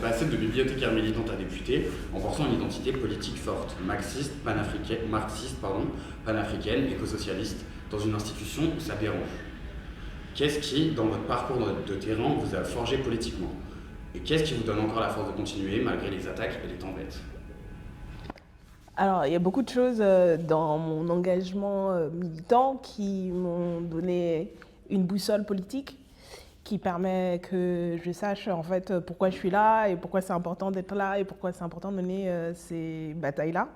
êtes passé de bibliothécaire militante à députée en portant une identité politique forte, marxiste, panafricaine, éco-socialiste, dans une institution où ça dérange. Qu'est-ce qui, dans votre parcours de terrain, vous a forgé politiquement? Et qu'est-ce qui vous donne encore la force de continuer malgré les attaques et les tempêtes? Alors, il y a beaucoup de choses dans mon engagement militant qui m'ont donné une boussole politique qui permet que je sache en fait pourquoi je suis là et pourquoi c'est important d'être là et pourquoi c'est important de mener ces batailles-là.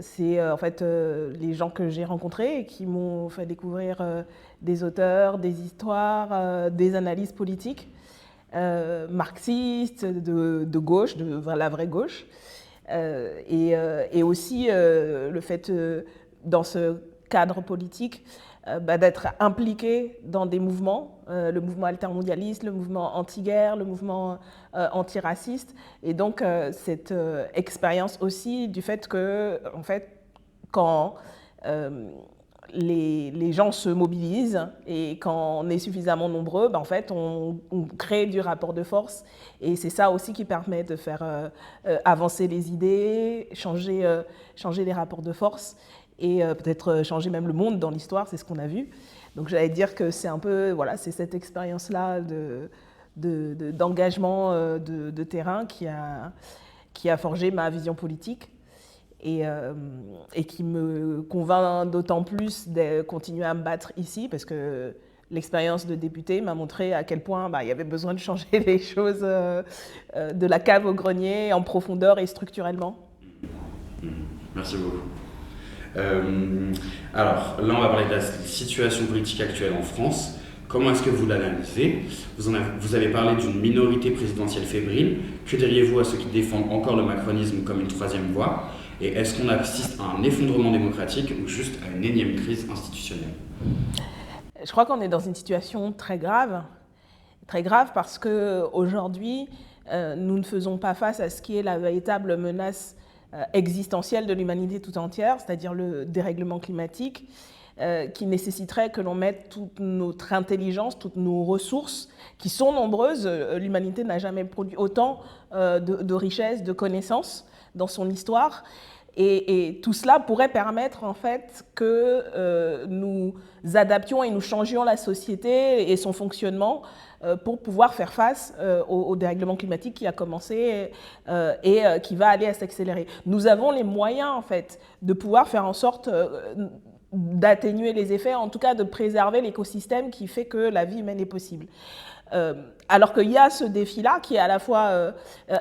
C'est en fait les gens que j'ai rencontrés et qui m'ont fait découvrir des auteurs, des histoires, des analyses politiques marxistes, de gauche, de la vraie gauche. Et aussi le fait, dans ce cadre politique, d'être impliqué dans des mouvements, le mouvement altermondialiste, le mouvement anti-guerre, le mouvement antiraciste. Et donc, cette expérience aussi du fait que, en fait, quand les gens se mobilisent et quand on est suffisamment nombreux, en fait, on crée du rapport de force. Et c'est ça aussi qui permet de faire avancer les idées, changer les rapports de force et peut-être changer même le monde dans l'histoire, c'est ce qu'on a vu. Donc j'allais dire que c'est un peu, voilà, c'est cette expérience-là d'engagement de terrain qui a forgé ma vision politique. Et qui me convainc d'autant plus de continuer à me battre ici, parce que l'expérience de député m'a montré à quel point il y avait besoin de changer les choses de la cave au grenier, en profondeur et structurellement. Merci beaucoup. Alors, là, on va parler de la situation politique actuelle en France. Comment est-ce que vous l'analysez? Vous avez parlé d'une minorité présidentielle fébrile. Que diriez-vous à ceux qui défendent encore le macronisme comme une troisième voie? Et est-ce qu'on assiste à un effondrement démocratique ou juste à une énième crise institutionnelle? Je crois qu'on est dans une situation très grave parce qu'aujourd'hui, nous ne faisons pas face à ce qui est la véritable menace existentielle de l'humanité tout entière, c'est-à-dire le dérèglement climatique, qui nécessiterait que l'on mette toute notre intelligence, toutes nos ressources, qui sont nombreuses. L'humanité n'a jamais produit autant de richesses, de connaissances dans son histoire. Et tout cela pourrait permettre en fait que nous adaptions et nous changions la société et son fonctionnement pour pouvoir faire face au dérèglement climatique qui a commencé et qui va aller à s'accélérer. Nous avons les moyens en fait de pouvoir faire en sorte d'atténuer les effets, en tout cas de préserver l'écosystème qui fait que la vie humaine est possible. Alors qu'il y a ce défi-là qui est à la fois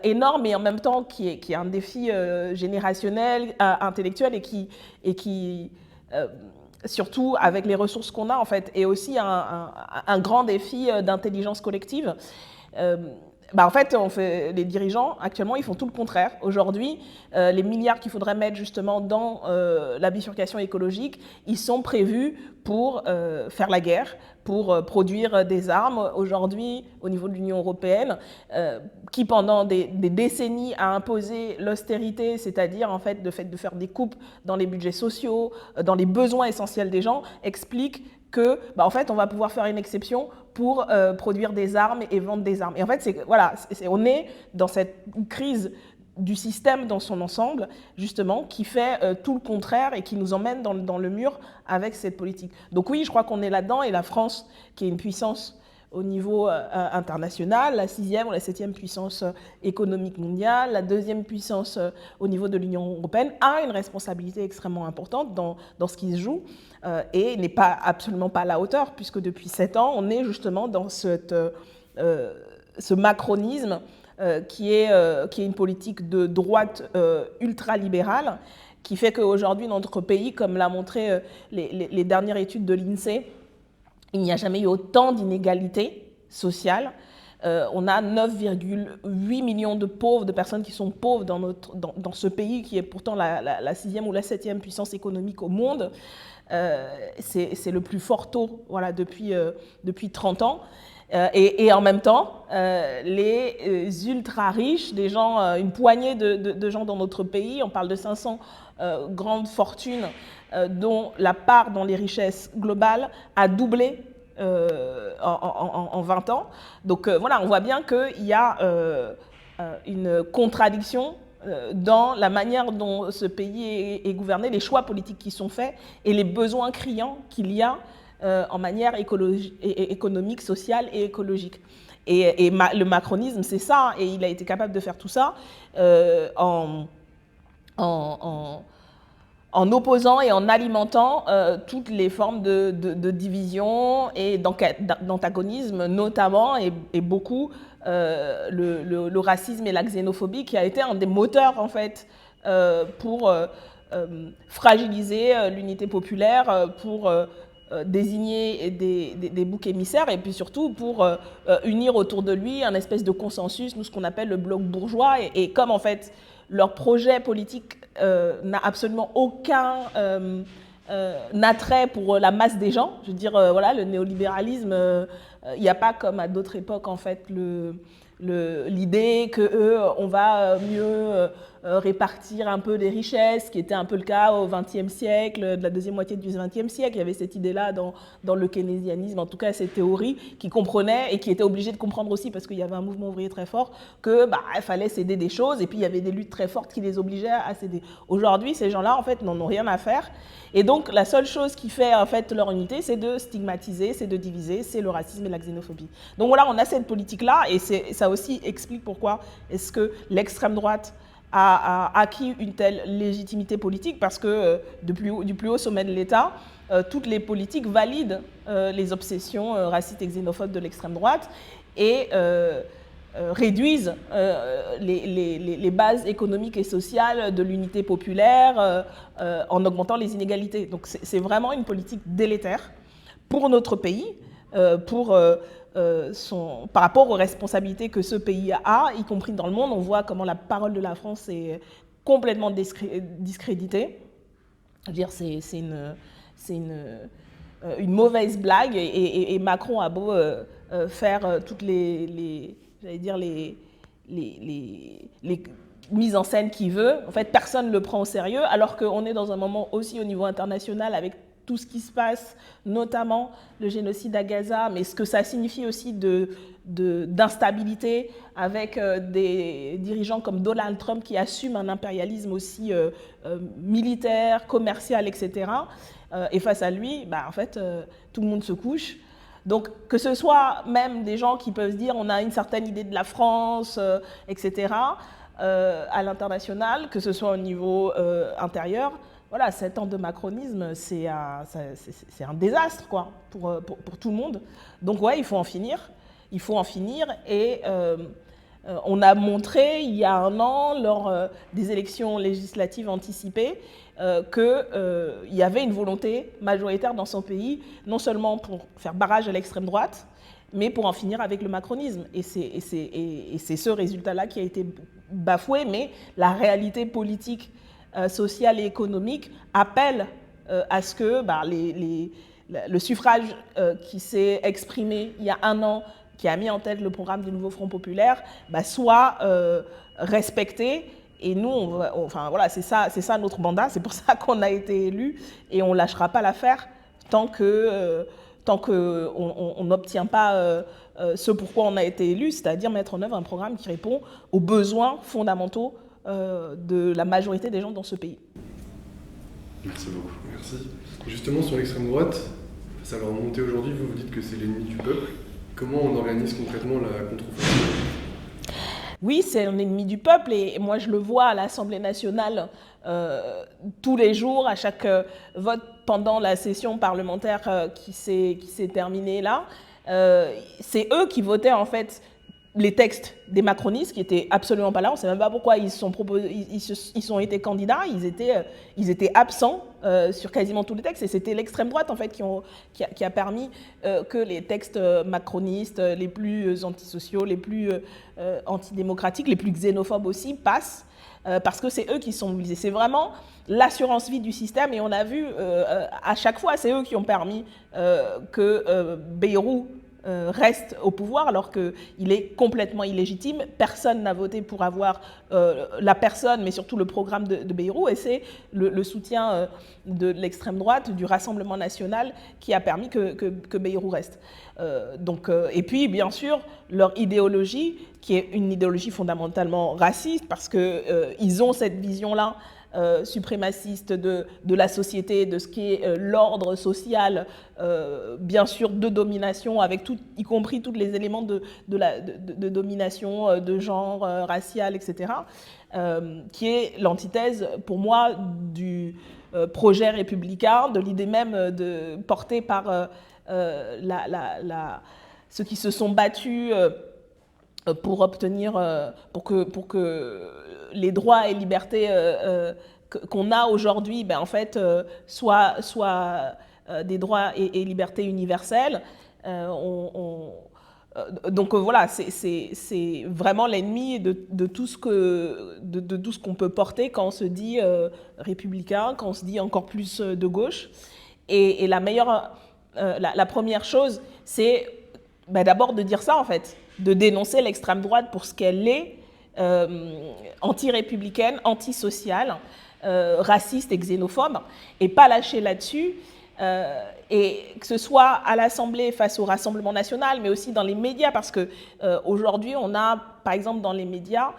énorme et en même temps qui est un défi générationnel, intellectuel et qui surtout avec les ressources qu'on a en fait, est aussi un grand défi d'intelligence collective. En fait, les dirigeants, actuellement, ils font tout le contraire. Aujourd'hui, les milliards qu'il faudrait mettre justement dans la bifurcation écologique, ils sont prévus pour faire la guerre, pour produire des armes. Aujourd'hui, au niveau de l'Union européenne, qui pendant des décennies a imposé l'austérité, c'est-à-dire en fait, de faire des coupes dans les budgets sociaux, dans les besoins essentiels des gens, explique que, en fait, on va pouvoir faire une exception pour produire des armes et vendre des armes. Et en fait, on est dans cette crise du système dans son ensemble, justement, qui fait tout le contraire et qui nous emmène dans le mur avec cette politique. Donc oui, je crois qu'on est là-dedans, et la France, qui est une puissance au niveau international, la 6e ou la 7e puissance économique mondiale, la 2e puissance au niveau de l'Union européenne, a une responsabilité extrêmement importante dans ce qui se joue et n'est absolument pas à la hauteur, puisque depuis 7 ans, on est justement dans ce macronisme qui est une politique de droite ultralibérale, qui fait qu'aujourd'hui, notre pays, comme l'a montré les dernières études de l'INSEE, il n'y a jamais eu autant d'inégalités sociales. On a 9,8 millions de pauvres, de personnes qui sont pauvres dans ce pays qui est pourtant la 6e ou la 7e puissance économique au monde. C'est le plus fort taux depuis 30 ans. Et en même temps, les ultra riches, des gens, une poignée de gens dans notre pays, on parle de 500 grandes fortunes dont la part dans les richesses globales a doublé en 20 ans. Donc voilà, on voit bien qu'il y a une contradiction dans la manière dont ce pays est gouverné, les choix politiques qui sont faits et les besoins criants qu'il y a en manière économique, sociale et écologique. Et le macronisme, c'est ça, et il a été capable de faire tout ça en opposant et en alimentant toutes les formes de division et d'antagonisme, notamment et beaucoup le racisme et la xénophobie, qui a été un des moteurs en fait pour fragiliser l'unité populaire, pour désigner des boucs émissaires et puis surtout pour unir autour de lui un espèce de consensus, nous ce qu'on appelle le bloc bourgeois, et comme en fait leur projet politique n'a absolument aucun attrait pour la masse des gens. Je veux dire, voilà, le néolibéralisme, il n'y a pas comme à d'autres époques en fait l'idée que on va mieux répartir un peu les richesses, qui était un peu le cas au XXe siècle, de la deuxième moitié du XXe siècle. Il y avait cette idée-là dans le keynésianisme, en tout cas cette théorie qui comprenait et qui était obligée de comprendre aussi, parce qu'il y avait un mouvement ouvrier très fort, que il fallait céder des choses, et puis il y avait des luttes très fortes qui les obligeaient à céder. Aujourd'hui, ces gens-là, en fait, n'en ont rien à faire. Et donc, la seule chose qui fait, en fait, leur unité, c'est de stigmatiser, c'est de diviser, c'est le racisme et la xénophobie. Donc voilà, on a cette politique-là, et ça aussi explique pourquoi est-ce que l'extrême droite a acquis une telle légitimité politique, parce que du plus haut sommet de l'État, toutes les politiques valident les obsessions racistes et xénophobes de l'extrême droite et réduisent les bases économiques et sociales de l'unité populaire en augmentant les inégalités. Donc c'est vraiment une politique délétère pour notre pays, par rapport aux responsabilités que ce pays a, y compris dans le monde. On voit comment la parole de la France est complètement discréditée. Je veux dire, c'est une mauvaise blague, et Macron a beau faire toutes les mises en scène qu'il veut. En fait, personne ne le prend au sérieux, alors qu'on est dans un moment aussi au niveau international avec tout ce qui se passe, notamment le génocide à Gaza, mais ce que ça signifie aussi d'instabilité avec des dirigeants comme Donald Trump qui assument un impérialisme aussi militaire, commercial, etc. Et face à lui, en fait, tout le monde se couche. Donc, que ce soit même des gens qui peuvent se dire on a une certaine idée de la France, etc., à l'international, que ce soit au niveau intérieur, voilà, 7 ans de macronisme, c'est un désastre, quoi, pour tout le monde. Donc, ouais, il faut en finir. Il faut en finir. Et on a montré, il y a un an, lors des élections législatives anticipées, qu'il y avait une volonté majoritaire dans son pays, non seulement pour faire barrage à l'extrême droite, mais pour en finir avec le macronisme. Et c'est ce résultat-là qui a été bafoué, mais la réalité politique, sociale et économique appelle à ce que le suffrage qui s'est exprimé il y a un an, qui a mis en tête le programme du nouveau Front populaire, soit respecté. Et nous, voilà, c'est ça notre mandat, c'est pour ça qu'on a été élus, et on ne lâchera pas l'affaire tant qu'on n'obtient pas ce pourquoi on a été élu, c'est-à-dire mettre en œuvre un programme qui répond aux besoins fondamentaux de la majorité des gens dans ce pays. Merci beaucoup. Merci. Justement, sur l'extrême droite, ça va remonter aujourd'hui, vous dites que c'est l'ennemi du peuple. Comment on organise concrètement la contre-offensive ? Oui, c'est un ennemi du peuple, et moi je le vois à l'Assemblée nationale tous les jours, à chaque vote pendant la session parlementaire qui s'est terminée là. C'est eux qui votaient en fait les textes des macronistes qui étaient absolument pas là. On ne sait même pas pourquoi ils ont été candidats. Ils étaient absents sur quasiment tous les textes. Et c'était l'extrême droite en fait qui a permis que les textes macronistes les plus antisociaux, les plus antidémocratiques, les plus xénophobes aussi passent. Parce que c'est eux qui sont mobilisés. C'est vraiment l'assurance vie du système, et on a vu à chaque fois, c'est eux qui ont permis que Bayrou reste au pouvoir alors qu'il est complètement illégitime. Personne n'a voté pour avoir la personne, mais surtout le programme de Bayrou, et c'est le soutien de l'extrême droite, du Rassemblement national, qui a permis que Bayrou reste. Et puis, bien sûr, leur idéologie, qui est une idéologie fondamentalement raciste, parce qu'ils ont cette vision-là suprémaciste de la société, de ce qui est l'ordre social, bien sûr de domination, avec tout, y compris tous les éléments de domination de genre, racial, etc., qui est l'antithèse, pour moi, du projet républicain, de l'idée même portée par ceux qui se sont battus pour obtenir, pour que les droits et libertés qu'on a aujourd'hui, en fait, soient des droits et libertés universelles. Donc voilà, c'est vraiment l'ennemi de tout ce qu'on peut porter quand on se dit républicain, quand on se dit encore plus de gauche. Et la première chose, c'est d'abord de dire ça, en fait, de dénoncer l'extrême droite pour ce qu'elle est, anti-républicaine, antisociale, raciste et xénophobe, et pas lâcher là-dessus. Et que ce soit à l'Assemblée face au Rassemblement national, mais aussi dans les médias, parce qu'aujourd'hui, on a, par exemple, dans les médias,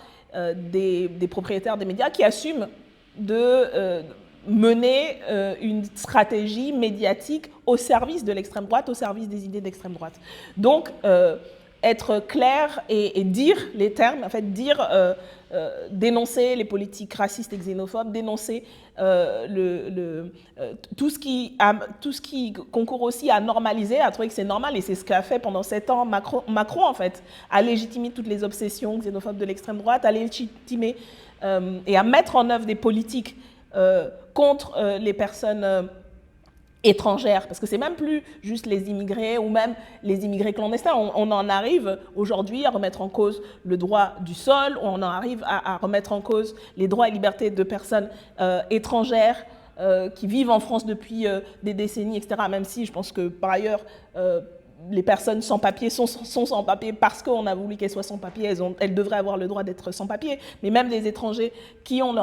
des propriétaires des médias qui assument de mener une stratégie médiatique au service de l'extrême droite, au service des idées d'extrême droite. Donc, être clair et dire les termes, en fait, dénoncer les politiques racistes et xénophobes, dénoncer tout ce qui concourt aussi à normaliser, à trouver que c'est normal, et c'est ce qu'a fait pendant 7 ans Macron, en fait, à légitimer toutes les obsessions xénophobes de l'extrême droite, à légitimer et à mettre en œuvre des politiques contre les personnes étrangères, parce que c'est même plus juste les immigrés ou même les immigrés clandestins. On en arrive aujourd'hui à remettre en cause le droit du sol, on en arrive à remettre en cause les droits et libertés de personnes étrangères qui vivent en France depuis des décennies, etc. Même si je pense que par ailleurs, les personnes sans papier sont sans papier parce qu'on a voulu qu'elles soient sans papier, elles devraient avoir le droit d'être sans papier, mais même des étrangers qui ont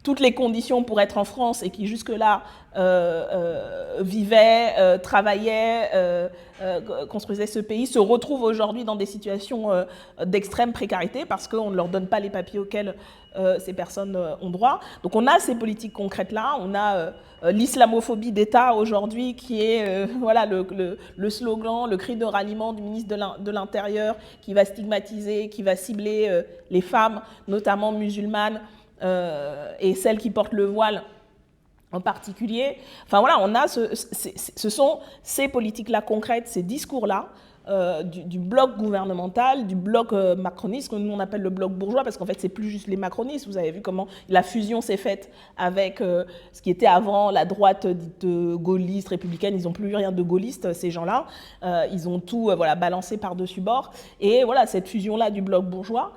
toutes les conditions pour être en France et qui jusque-là vivaient, travaillaient, construisaient ce pays, se retrouvent aujourd'hui dans des situations d'extrême précarité parce qu'on ne leur donne pas les papiers auxquels ces personnes ont droit. Donc on a ces politiques concrètes-là, on a l'islamophobie d'État aujourd'hui qui est voilà, le slogan, le cri de ralliement du ministre de l'Intérieur qui va stigmatiser, qui va cibler les femmes, notamment musulmanes, et celles qui portent le voile en particulier. Enfin voilà, on a ce sont ces politiques-là concrètes, ces discours-là, du bloc gouvernemental, du bloc macroniste, que nous on appelle le bloc bourgeois, parce qu'en fait c'est plus juste les macronistes. Vous avez vu comment la fusion s'est faite avec ce qui était avant la droite dite gaulliste, républicaine. Ils n'ont plus rien de gaulliste, ces gens-là. Ils ont tout voilà, balancé par-dessus bord. Et voilà, cette fusion-là du bloc bourgeois,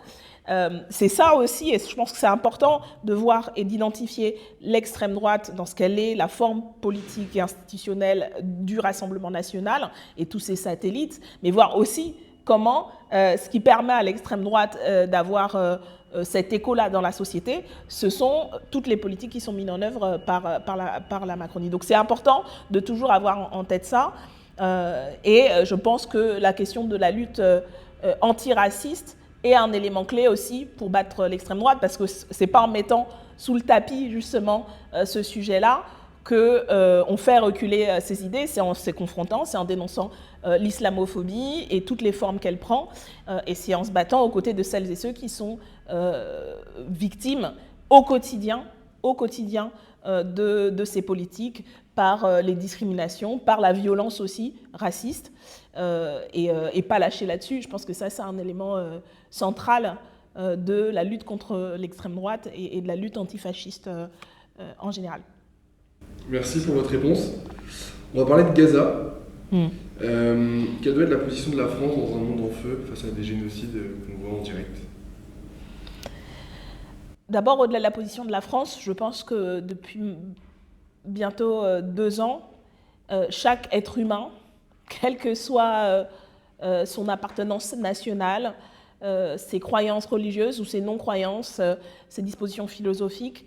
c'est ça aussi, et je pense que c'est important de voir et d'identifier l'extrême droite dans ce qu'elle est, la forme politique et institutionnelle du Rassemblement national et tous ses satellites, mais voir aussi comment ce qui permet à l'extrême droite d'avoir cet écho-là dans la société, ce sont toutes les politiques qui sont mises en œuvre par la Macronie. Donc c'est important de toujours avoir en tête ça, et je pense que la question de la lutte antiraciste est un élément clé aussi pour battre l'extrême droite, parce que ce n'est pas en mettant sous le tapis justement ce sujet-là qu'on fait reculer ces idées, c'est en se confrontant, c'est en dénonçant l'islamophobie et toutes les formes qu'elle prend, et c'est en se battant aux côtés de celles et ceux qui sont victimes au quotidien de ces politiques, par les discriminations, par la violence aussi raciste, et pas lâcher là-dessus. Je pense que ça, c'est un élément central de la lutte contre l'extrême droite et de la lutte antifasciste en général. Merci pour votre réponse. On va parler de Gaza. Quelle doit être la position de la France dans un monde en feu face à des génocides qu'on voit en direct ? D'abord, au-delà de la position de la France, je pense que depuis bientôt 2 ans, chaque être humain, quelle que soit son appartenance nationale, ses croyances religieuses ou ses non-croyances, ses dispositions philosophiques,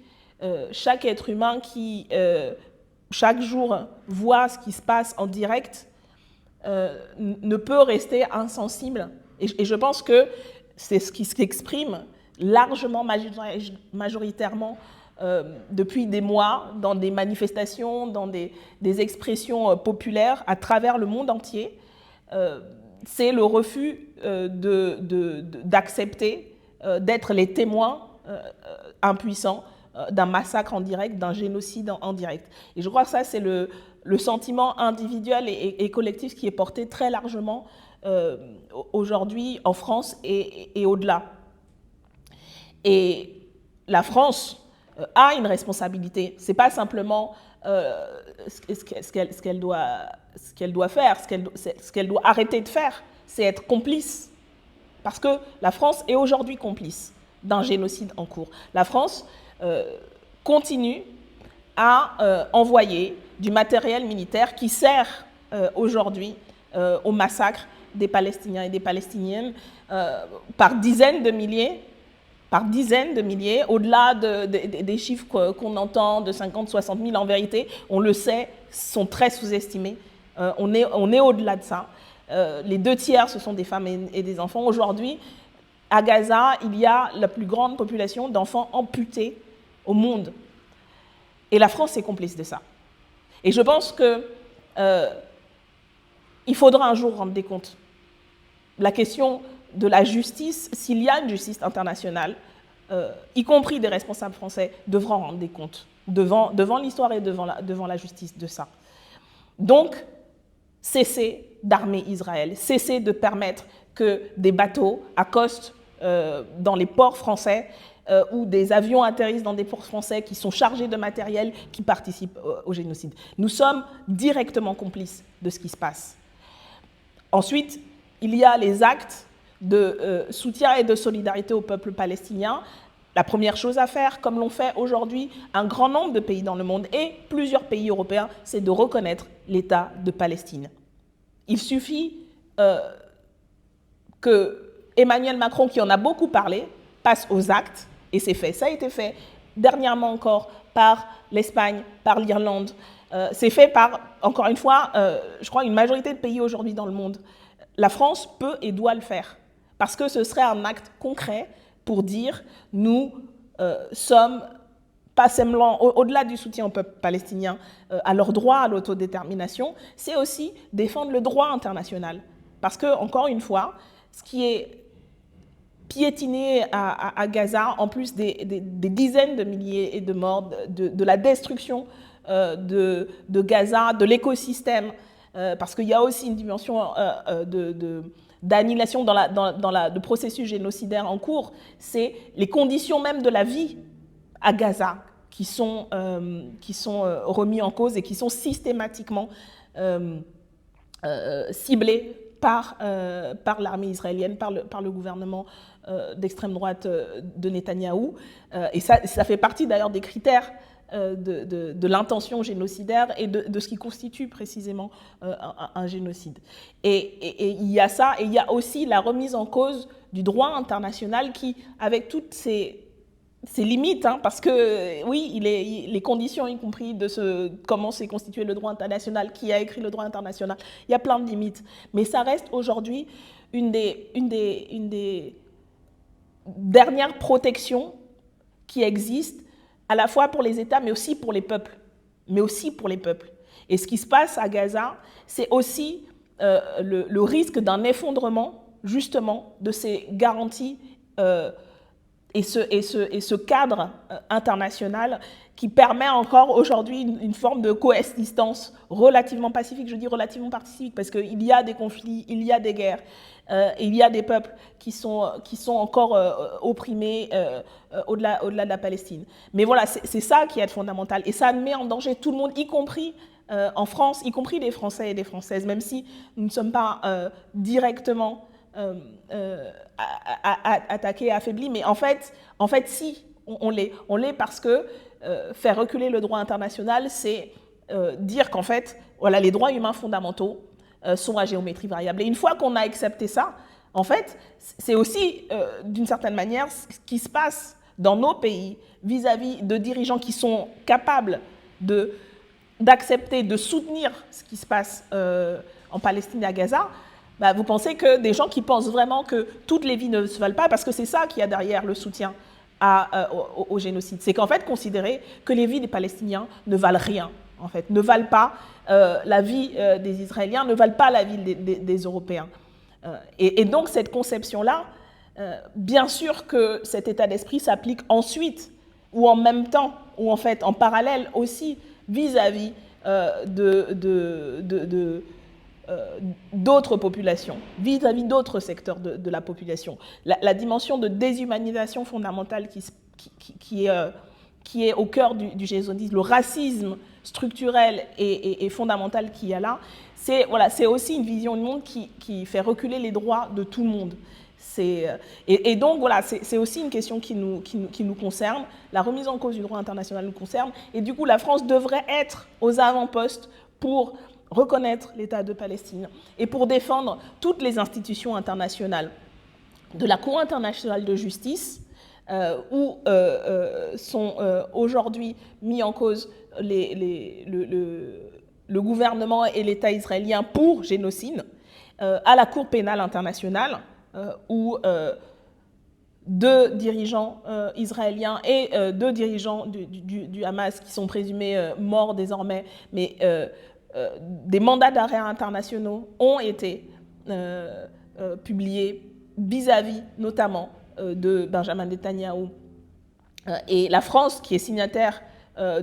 chaque être humain qui, chaque jour, voit ce qui se passe en direct, ne peut rester insensible. Et je pense que c'est ce qui s'exprime largement, majoritairement, depuis des mois, dans des manifestations, dans des expressions populaires à travers le monde entier. C'est le refus d'accepter d'être les témoins impuissants d'un massacre en direct, d'un génocide en direct. Et je crois que ça, c'est le sentiment individuel et collectif qui est porté très largement aujourd'hui en France et au-delà. Et la France a une responsabilité. Ce n'est pas simplement ce qu'elle doit faire, ce qu'elle doit arrêter de faire, c'est être complice. Parce que la France est aujourd'hui complice d'un génocide en cours. La France continue à envoyer du matériel militaire qui sert aujourd'hui au massacre des Palestiniens et des Palestiniennes par dizaines de milliers, au-delà des chiffres qu'on entend de 50, 60 000, en vérité, on le sait, sont très sous-estimés. On est au-delà de ça. Les 2/3, ce sont des femmes et des enfants. Aujourd'hui, à Gaza, il y a la plus grande population d'enfants amputés au monde. Et la France est complice de ça. Et je pense qu'il faudra un jour rendre des comptes. La question de la justice, s'il y a une justice internationale, y compris des responsables français, devront rendre des comptes devant l'histoire et devant la justice de ça. Donc, cessez d'armer Israël, cessez de permettre que des bateaux accostent dans les ports français ou des avions atterrissent dans des ports français qui sont chargés de matériel qui participe au génocide. Nous sommes directement complices de ce qui se passe. Ensuite, il y a les actes de soutien et de solidarité au peuple palestinien. La première chose à faire, comme l'ont fait aujourd'hui un grand nombre de pays dans le monde et plusieurs pays européens, c'est de reconnaître l'État de Palestine. Il suffit que Emmanuel Macron, qui en a beaucoup parlé, passe aux actes, et c'est fait. Ça a été fait dernièrement encore par l'Espagne, par l'Irlande. C'est fait par, encore une fois, je crois, une majorité de pays aujourd'hui dans le monde. La France peut et doit le faire, parce que ce serait un acte concret pour dire nous sommes pas seulement, au-delà du soutien au peuple palestinien, à leur droit à l'autodétermination, c'est aussi défendre le droit international. Parce que, encore une fois, ce qui est piétiné à Gaza, en plus des dizaines de milliers de morts, de la destruction de Gaza, de l'écosystème, parce qu'il y a aussi une dimension d'annihilation dans le processus génocidaire en cours, c'est les conditions même de la vie à Gaza qui sont remis en cause et qui sont systématiquement ciblés par l'armée israélienne, par le gouvernement d'extrême droite de Netanyahou. Et ça fait partie d'ailleurs des critères de l'intention génocidaire et de ce qui constitue précisément un génocide. Et il y a ça, et il y a aussi la remise en cause du droit international qui, avec toutes ses limites, hein, parce que oui, les conditions, y compris de comment s'est constitué le droit international, qui a écrit le droit international, il y a plein de limites. Mais ça reste aujourd'hui une des dernières protections qui existent, à la fois pour les États, mais aussi pour les peuples. Et ce qui se passe à Gaza, c'est aussi le risque d'un effondrement, justement, de ces garanties et ce cadre international qui permet encore aujourd'hui une forme de coexistence relativement pacifique. Je dis relativement pacifique parce qu'il y a des conflits, il y a des guerres, il y a des peuples qui sont encore opprimés au-delà de la Palestine. Mais voilà, c'est ça qui est fondamental. Et ça met en danger tout le monde, y compris en France, y compris les Français et les Françaises, même si nous ne sommes pas directement attaqués, affaiblis. Mais en fait si, on l'est parce que faire reculer le droit international, c'est dire qu'en fait, voilà, les droits humains fondamentaux sont à géométrie variable. Et une fois qu'on a accepté ça, en fait, c'est aussi, d'une certaine manière, ce qui se passe dans nos pays vis-à-vis de dirigeants qui sont capables d'accepter, de soutenir ce qui se passe en Palestine et à Gaza. Bah, vous pensez que des gens qui pensent vraiment que toutes les vies ne se valent pas, parce que c'est ça qu'il y a derrière le soutien au génocide, c'est qu'en fait, considérer que les vies des Palestiniens ne valent rien, en fait, ne valent pas la vie des Israéliens, ne valent pas la vie des Européens. Et donc, cette conception-là, bien sûr que cet état d'esprit s'applique ensuite, ou en même temps, ou en fait en parallèle aussi, vis-à-vis d'autres populations, vis-à-vis d'autres secteurs de la population. La dimension de déshumanisation fondamentale qui est au cœur du génocide, le racisme structurel et fondamental qu'il y a là, c'est aussi une vision du monde qui fait reculer les droits de tout le monde. Et donc, voilà, c'est aussi une question qui nous concerne. La remise en cause du droit international nous concerne. Et du coup, la France devrait être aux avant-postes pour reconnaître l'État de Palestine et pour défendre toutes les institutions internationales, de la Cour internationale de justice, où sont aujourd'hui mis en cause le gouvernement et l'État israélien pour génocide, à la Cour pénale internationale, où 2 dirigeants israéliens et 2 dirigeants du Hamas, qui sont présumés morts désormais, mais des mandats d'arrêt internationaux ont été publiés vis-à-vis notamment de Benjamin Netanyahou et la France, qui est signataire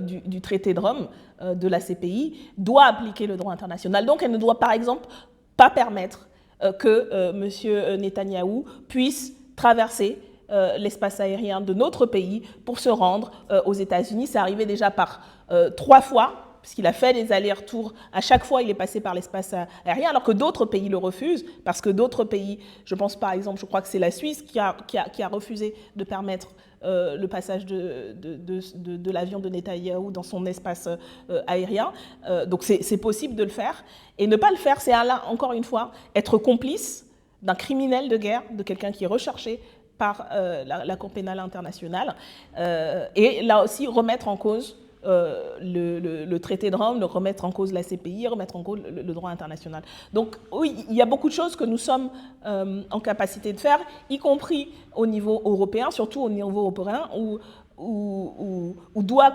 du traité de Rome, de la CPI, doit appliquer le droit international. Donc elle ne doit par exemple pas permettre que M. Netanyahou puisse traverser l'espace aérien de notre pays pour se rendre aux États-Unis. C'est arrivé déjà par 3 fois, puisqu'il a fait des allers-retours. À chaque fois, il est passé par l'espace aérien, alors que d'autres pays le refusent, parce que d'autres pays, je pense par exemple, je crois que c'est la Suisse qui a refusé de permettre le passage de l'avion de Netanyahou dans son espace aérien. Donc c'est possible de le faire. Et ne pas le faire, c'est encore une fois être complice d'un criminel de guerre, de quelqu'un qui est recherché par la Cour pénale internationale. Et là aussi, remettre en cause le traité de Rome, remettre en cause la CPI, remettre en cause le droit international. Donc oui, il y a beaucoup de choses que nous sommes en capacité de faire, y compris au niveau européen, surtout au niveau européen, où doit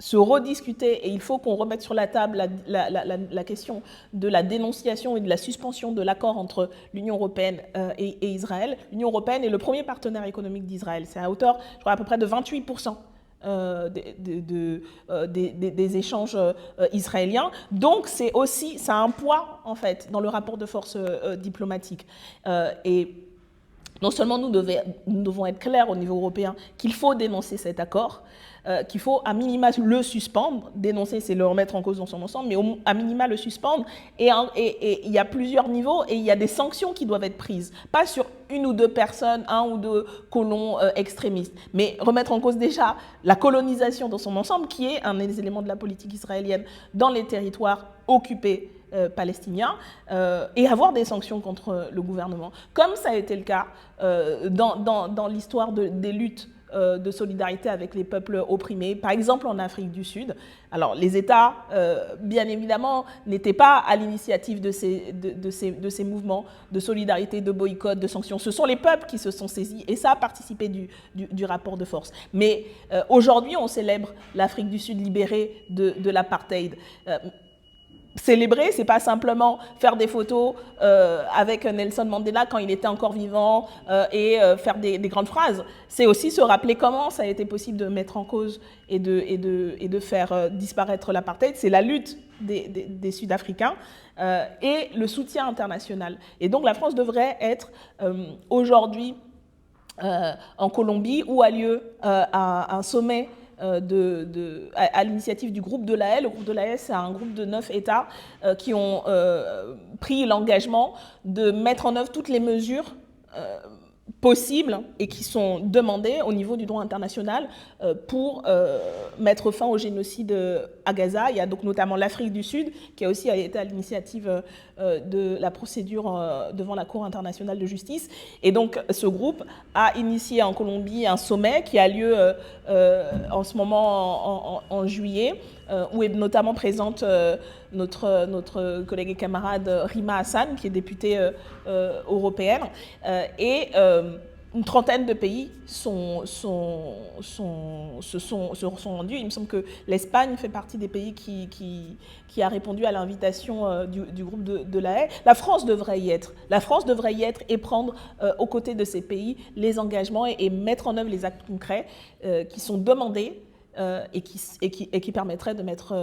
se rediscuter, et il faut qu'on remette sur la table la question de la dénonciation et de la suspension de l'accord entre l'Union européenne et Israël. L'Union européenne est le premier partenaire économique d'Israël. C'est à hauteur, je crois, à peu près de 28%. Des échanges israéliens. Donc, ça a un poids, en fait, dans le rapport de force diplomatique. Et non seulement nous devons être clairs au niveau européen qu'il faut dénoncer cet accord, qu'il faut à minima le suspendre. Dénoncer, c'est le remettre en cause dans son ensemble, mais à minima le suspendre. Et il y a plusieurs niveaux et il y a des sanctions qui doivent être prises. Pas sur 1 ou 2 personnes, 1 ou 2 colons extrémistes, mais remettre en cause déjà la colonisation dans son ensemble, qui est un des éléments de la politique israélienne dans les territoires occupés palestiniens, et avoir des sanctions contre le gouvernement, comme ça a été le cas dans l'histoire des luttes de solidarité avec les peuples opprimés, par exemple en Afrique du Sud. Alors les États, bien évidemment, n'étaient pas à l'initiative de ces mouvements de solidarité, de boycott, de sanctions. Ce sont les peuples qui se sont saisis, et ça a participé du rapport de force. Mais aujourd'hui, on célèbre l'Afrique du Sud libérée de l'apartheid. Célébrer, c'est pas simplement faire des photos avec Nelson Mandela quand il était encore vivant et faire des grandes phrases. C'est aussi se rappeler comment ça a été possible de mettre en cause et de faire disparaître l'apartheid. C'est la lutte des Sud-Africains et le soutien international. Et donc la France devrait être aujourd'hui en Colombie, où a lieu un sommet à l'initiative du groupe de l'AE. Le groupe de l'AE, c'est un groupe de 9 États qui ont pris l'engagement de mettre en œuvre toutes les mesures possibles et qui sont demandés au niveau du droit international pour mettre fin au génocide à Gaza. Il y a donc notamment l'Afrique du Sud qui a aussi été à l'initiative de la procédure devant la Cour internationale de justice. Et donc ce groupe a initié en Colombie un sommet qui a lieu en ce moment en juillet, où est notamment présente notre collègue et camarade Rima Hassan, qui est députée européenne, et une trentaine de pays se sont rendus. Il me semble que l'Espagne fait partie des pays qui a répondu à l'invitation du groupe de La Haye. La France devrait y être. La France devrait y être et prendre aux côtés de ces pays les engagements et mettre en œuvre les actes concrets qui sont demandés et qui permettraient de mettre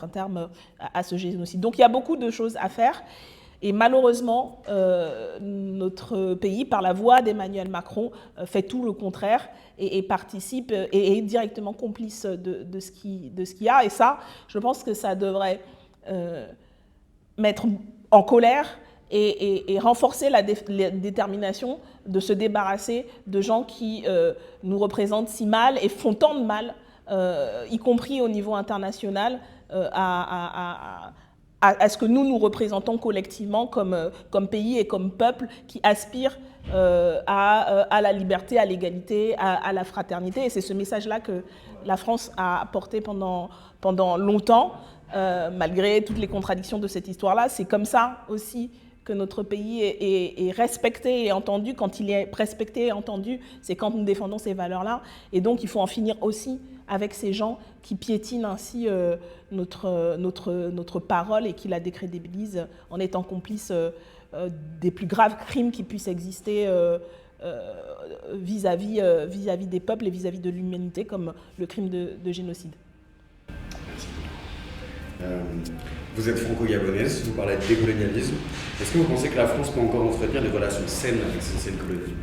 un terme à ce génocide. Donc il y a beaucoup de choses à faire. Et malheureusement, notre pays, par la voix d'Emmanuel Macron, fait tout le contraire et participe et est directement complice de ce qu'il y a. Et ça, je pense que ça devrait mettre en colère et renforcer la détermination de se débarrasser de gens qui nous représentent si mal et font tant de mal, y compris au niveau international, à ce que nous représentons collectivement comme pays et comme peuple qui aspire à la liberté, à l'égalité, à la fraternité. Et c'est ce message-là que la France a porté pendant longtemps, malgré toutes les contradictions de cette histoire-là. C'est comme ça aussi que notre pays est respecté et entendu. Quand il est respecté et entendu, c'est quand nous défendons ces valeurs-là. Et donc, il faut en finir aussi avec ces gens qui piétinent ainsi notre parole et qui la décrédibilisent en étant complices des plus graves crimes qui puissent exister vis-à-vis des peuples et vis-à-vis de l'humanité, comme le crime de génocide. Merci. Vous êtes franco-gabonaise, vous parlez de décolonialisme. Est-ce que vous pensez que la France peut encore entretenir des relations saines avec ses anciennes colonies?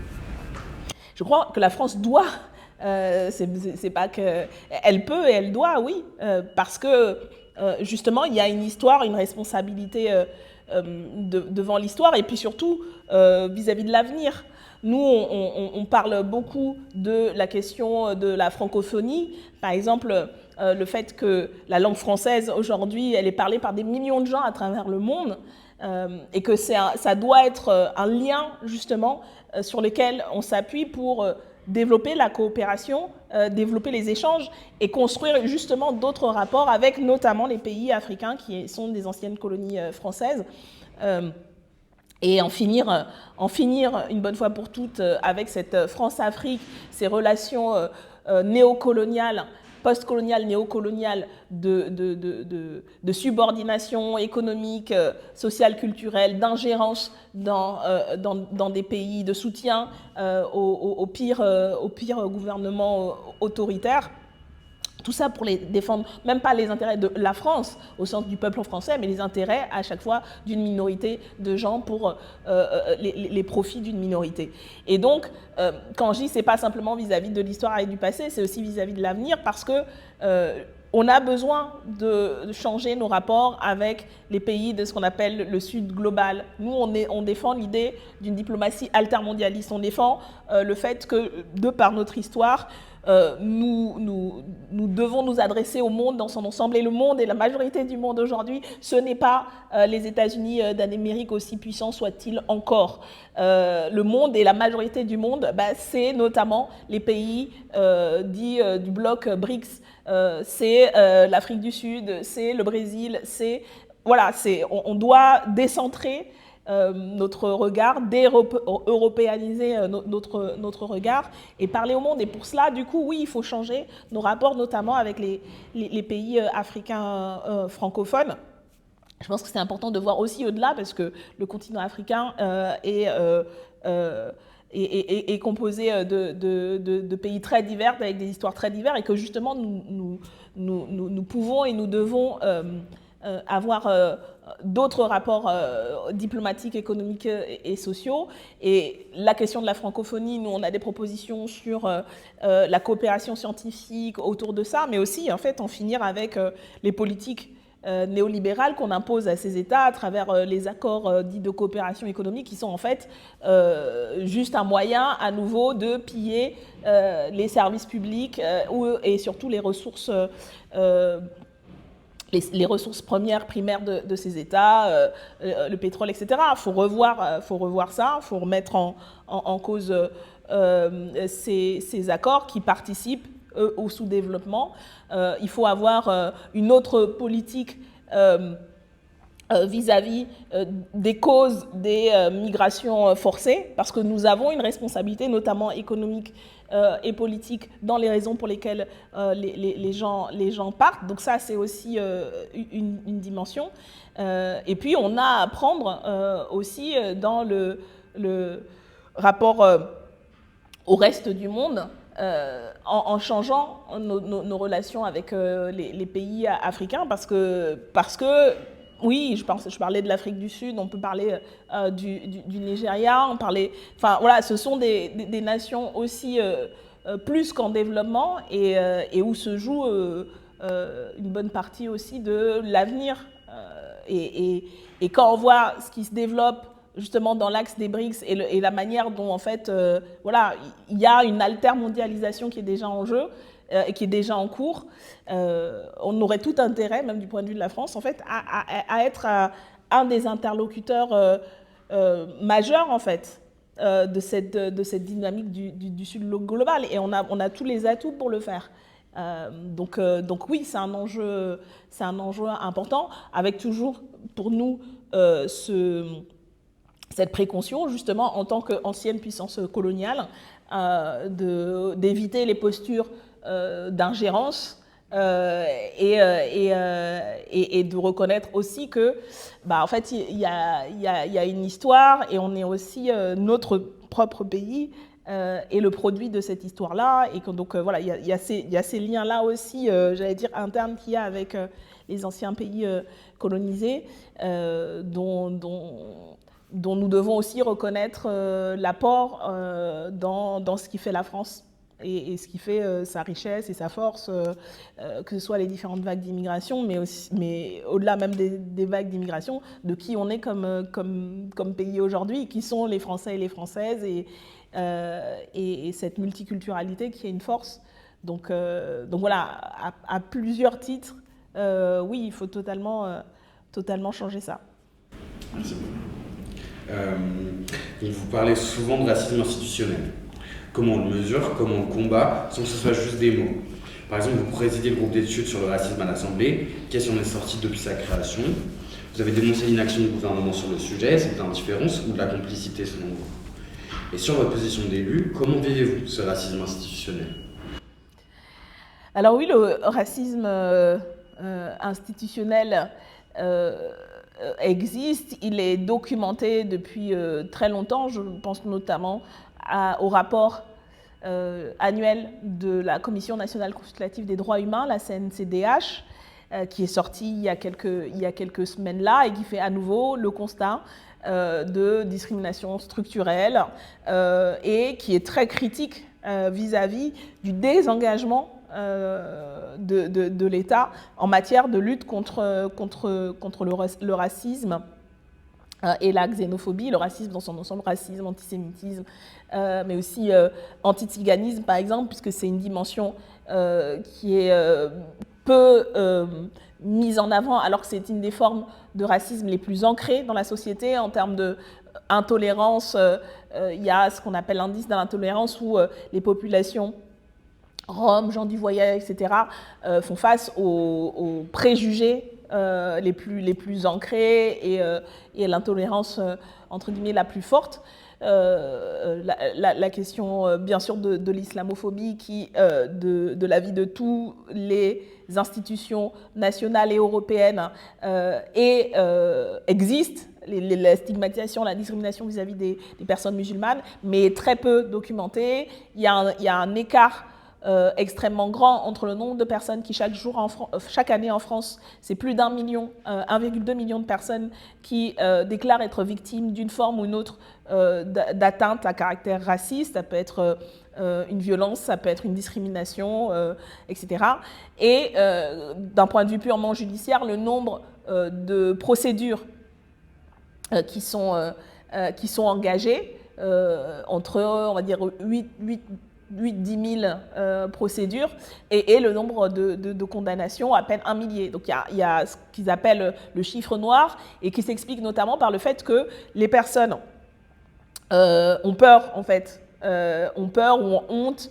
Je crois que la France doit. C'est pas que elle peut et elle doit, oui, parce que justement il y a une histoire, une responsabilité devant l'histoire et puis surtout vis-à-vis de l'avenir. Nous, on parle beaucoup de la question de la francophonie, par exemple le fait que la langue française aujourd'hui elle est parlée par des millions de gens à travers le monde. Et que ça doit être un lien justement sur lequel on s'appuie pour développer la coopération, développer les échanges et construire justement d'autres rapports avec notamment les pays africains qui sont des anciennes colonies françaises. Et en finir une bonne fois pour toutes avec cette France-Afrique, ces relations néocoloniales, post-coloniale, néocoloniale de subordination économique, sociale, culturelle, d'ingérence dans des pays, de soutien au pire gouvernement autoritaire. Tout ça pour les défendre, même pas les intérêts de la France au sens du peuple français, mais les intérêts à chaque fois d'une minorité de gens pour les profits d'une minorité. Et donc, quand je dis c'est pas simplement vis-à-vis de l'histoire et du passé, c'est aussi vis-à-vis de l'avenir parce que on a besoin de changer nos rapports avec les pays de ce qu'on appelle le Sud global. Nous, on défend l'idée d'une diplomatie altermondialiste. On défend le fait que, de par notre histoire, nous devons nous adresser au monde dans son ensemble. Et le monde et la majorité du monde aujourd'hui, ce n'est pas les États-Unis d'Amérique, aussi puissants soient-ils encore. Le monde et la majorité du monde, c'est notamment les pays dits du bloc BRICS. C'est l'Afrique du Sud, c'est le Brésil, on doit décentrer notre regard, européaniser notre regard et parler au monde. Et pour cela, du coup, oui, il faut changer nos rapports, notamment avec les pays africains francophones. Je pense que c'est important de voir aussi au-delà, parce que le continent africain est composé de pays très divers, avec des histoires très diverses, et que justement, nous pouvons et nous devons avoir d'autres rapports diplomatiques, économiques et sociaux. Et la question de la francophonie, nous, on a des propositions sur la coopération scientifique autour de ça, mais aussi, en fait, en finir avec les politiques néolibérale qu'on impose à ces États à travers les accords dits de coopération économique qui sont en fait juste un moyen à nouveau de piller les services publics et surtout les ressources premières, primaires de ces États, le pétrole, etc. Il faut revoir ça, il faut remettre en cause ces accords qui participent au sous-développement. Il faut avoir une autre politique vis-à-vis des causes des migrations forcées, parce que nous avons une responsabilité, notamment économique et politique, dans les raisons pour lesquelles les gens partent. Donc ça, c'est aussi une dimension. Et puis, on a à prendre aussi dans le rapport au reste du monde, en changeant nos relations avec les pays africains, parce que oui, je parlais de l'Afrique du Sud, on peut parler du Nigeria, enfin voilà, ce sont des nations aussi plus qu'en développement et où se joue une bonne partie aussi de l'avenir. Et quand on voit ce qui se développe justement dans l'axe des BRICS et la manière dont en fait, voilà, il y a une altermondialisation qui est déjà en jeu et qui est déjà en cours, on aurait tout intérêt, même du point de vue de la France, en fait, à être un des interlocuteurs majeurs, en fait, de cette dynamique du Sud global. Et on a tous les atouts pour le faire. Donc oui, c'est un enjeu important, avec toujours pour nous cette précaution, justement, en tant qu'ancienne puissance coloniale, d'éviter les postures d'ingérence et de reconnaître aussi que, en fait, il y a une histoire et on est aussi notre propre pays et le produit de cette histoire-là. Et que, donc, voilà, il y a ces liens-là aussi, j'allais dire, internes qu'il y a avec les anciens pays colonisés, dont nous devons aussi reconnaître l'apport dans ce qui fait la France et ce qui fait sa richesse et sa force, que ce soit les différentes vagues d'immigration, mais au-delà même des vagues d'immigration, de qui on est comme pays aujourd'hui, qui sont les Français et les Françaises, et cette multiculturalité qui est une force. Donc voilà, à plusieurs titres, oui, il faut totalement changer ça. Merci beaucoup. Vous parlez souvent de racisme institutionnel. Comment on le mesure, comment on le combat, sans que ce soit juste des mots. Par exemple, vous présidez le groupe d'études sur le racisme à l'Assemblée, qui en est sorti depuis sa création. Vous avez dénoncé l'inaction du gouvernement sur le sujet, c'est de l'indifférence ou de la complicité selon vous. Et sur votre position d'élu, comment vivez-vous ce racisme institutionnel ? Alors oui, le racisme institutionnel existe, il est documenté depuis très longtemps. Je pense notamment au rapport annuel de la Commission nationale consultative des droits humains, la CNCDH, qui est sorti il y a quelques semaines là et qui fait à nouveau le constat de discrimination structurelle et qui est très critique vis-à-vis du désengagement de l'État en matière de lutte contre le racisme et la xénophobie, le racisme dans son ensemble, racisme, antisémitisme, mais aussi anti-tsiganisme par exemple, puisque c'est une dimension qui est peu mise en avant, alors que c'est une des formes de racisme les plus ancrées dans la société en termes d'intolérance. Il y a ce qu'on appelle l'indice de l'intolérance où les populations Roms, gens du voyage, etc., font face aux préjugés les plus ancrés et l'intolérance, entre guillemets, la plus forte. La question, bien sûr, de l'islamophobie qui, de la vie de tous les institutions nationales et européennes existe. La stigmatisation, la discrimination vis-à-vis des personnes musulmanes, mais très peu documentée. Il y a un écart extrêmement grand entre le nombre de personnes qui chaque année en France, c'est plus d'1 million, 1,2 million de personnes qui déclarent être victimes d'une forme ou une autre d'atteinte à caractère raciste. Ça peut être une violence, ça peut être une discrimination, etc. Et d'un point de vue purement judiciaire, le nombre de procédures qui sont engagées, entre, on va dire, 8-10 000 procédures, et le nombre de condamnations, à peine 1 millier. Donc il y a ce qu'ils appellent le chiffre noir, et qui s'explique notamment par le fait que les personnes ont peur, en fait, ont peur ou ont honte,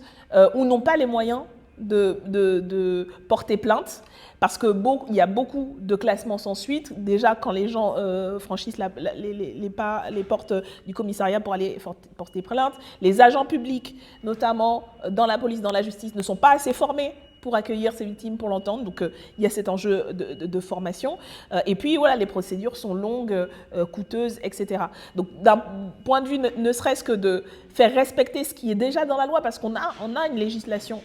ou n'ont pas les moyens de porter plainte, parce qu'il y a beaucoup de classements sans suite. Déjà, quand les gens franchissent les portes du commissariat pour aller porter plainte, les agents publics, notamment dans la police, dans la justice, ne sont pas assez formés pour accueillir ces victimes, pour l'entendre. Donc, il y a cet enjeu de formation. Et puis, voilà, les procédures sont longues, coûteuses, etc. Donc, d'un point de vue ne serait-ce que de faire respecter ce qui est déjà dans la loi, parce qu'on a une législation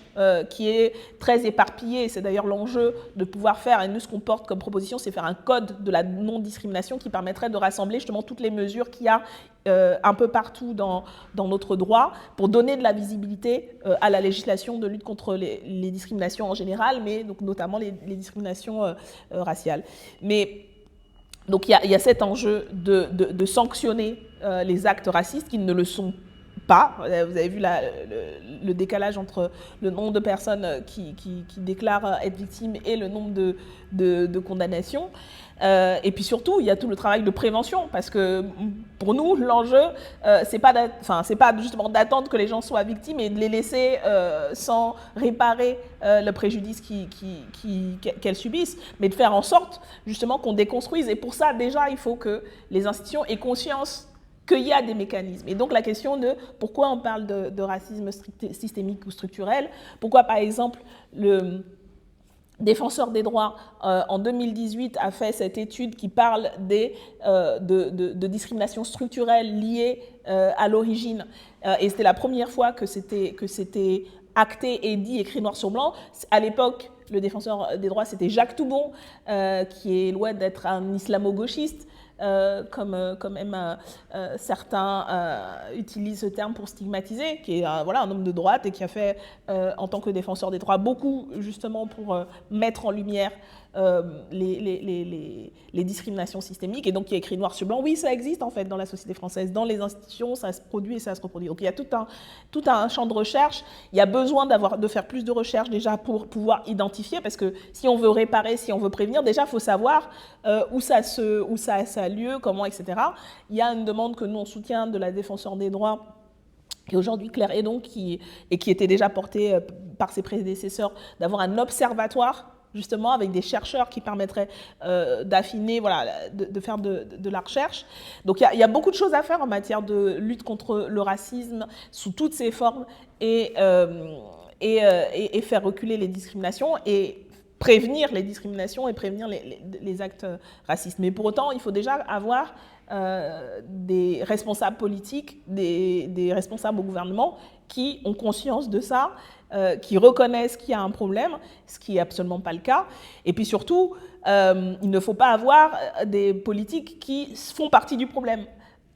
qui est très éparpillée. C'est d'ailleurs l'enjeu de pouvoir faire, et nous, ce qu'on porte comme proposition, c'est faire un code de la non-discrimination qui permettrait de rassembler justement toutes les mesures qu'il y a un peu partout dans notre droit, pour donner de la visibilité à la législation de lutte contre les discriminations en général, mais donc notamment les discriminations raciales. Mais donc il y a cet enjeu de sanctionner les actes racistes qui ne le sont pas. Vous avez vu le décalage entre le nombre de personnes qui déclarent être victimes et le nombre de condamnations. Et puis surtout, il y a tout le travail de prévention, parce que pour nous, l'enjeu, c'est pas justement d'attendre que les gens soient victimes et de les laisser sans réparer le préjudice qu'elles subissent, mais de faire en sorte justement qu'on déconstruise. Et pour ça, déjà, il faut que les institutions aient conscience qu'il y a des mécanismes. Et donc la question de pourquoi on parle de racisme systémique ou structurel, pourquoi par exemple le Défenseur des droits, en 2018, a fait cette étude qui parle de discrimination structurelle liée à l'origine. Et c'était la première fois que c'était acté et dit, écrit noir sur blanc. À l'époque, le Défenseur des droits, c'était Jacques Toubon, qui est loin d'être un islamo-gauchiste, comme même certains utilisent ce terme pour stigmatiser, qui est un homme de droite et qui a fait, en tant que défenseur des droits, beaucoup justement pour mettre en lumière les discriminations systémiques, et donc qui a écrit noir sur blanc. Oui, ça existe en fait dans la société française, dans les institutions, ça se produit et ça se reproduit. Donc il y a tout un champ de recherche. Il y a besoin de faire plus de recherche déjà pour pouvoir identifier, parce que si on veut réparer, si on veut prévenir, déjà il faut savoir où ça a lieu, comment, etc. Il y a une demande que nous on soutient de la Défenseur des droits, qui est aujourd'hui Claire Hédon, qui était déjà portée par ses prédécesseurs, d'avoir un observatoire justement avec des chercheurs qui permettraient d'affiner, de faire de la recherche. Donc il y a beaucoup de choses à faire en matière de lutte contre le racisme sous toutes ses formes, et faire reculer les discriminations et prévenir les discriminations et prévenir les actes racistes. Mais pour autant, il faut déjà avoir des responsables politiques, des responsables au gouvernement qui ont conscience de ça, qui reconnaissent qu'il y a un problème, ce qui n'est absolument pas le cas. Et puis surtout, il ne faut pas avoir des politiques qui font partie du problème.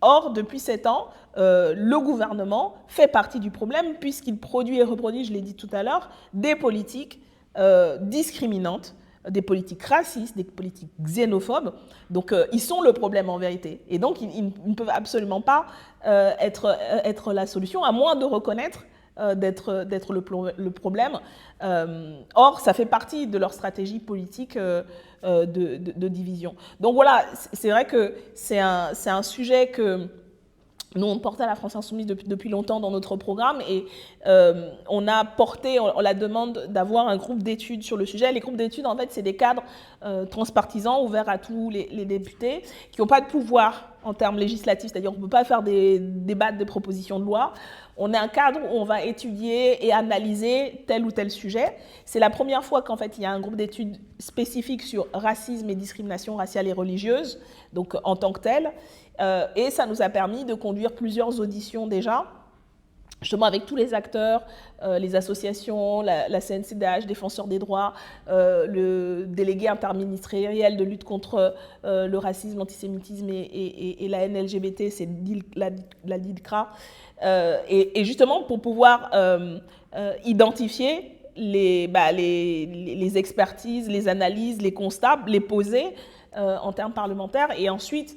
Or, depuis 7 ans, le gouvernement fait partie du problème, puisqu'il produit et reproduit, je l'ai dit tout à l'heure, des politiques discriminantes, des politiques racistes, des politiques xénophobes. Donc, ils sont le problème en vérité. Et donc, ils ne peuvent absolument pas être la solution, à moins de reconnaître d'être le problème. Or, ça fait partie de leur stratégie politique de division. Donc voilà, c'est vrai que c'est un sujet que nous, on porte à la France Insoumise depuis longtemps dans notre programme, et on a porté la demande d'avoir un groupe d'études sur le sujet. Les groupes d'études, en fait, c'est des cadres transpartisans ouverts à tous les députés qui n'ont pas de pouvoir en termes législatifs, c'est-à-dire qu'on ne peut pas faire des débats de propositions de loi. On a un cadre où on va étudier et analyser tel ou tel sujet. C'est la première fois qu'en fait, il y a un groupe d'études spécifique sur racisme et discrimination raciale et religieuse, donc en tant que tel. Et ça nous a permis de conduire plusieurs auditions déjà, justement avec tous les acteurs, les associations, la CNCDH, Défenseurs des droits, le délégué interministériel de lutte contre le racisme, l'antisémitisme et la haine LGBT, c'est la DILCRA, et justement pour pouvoir identifier les expertises, les analyses, les constats, les poser en termes parlementaires, et ensuite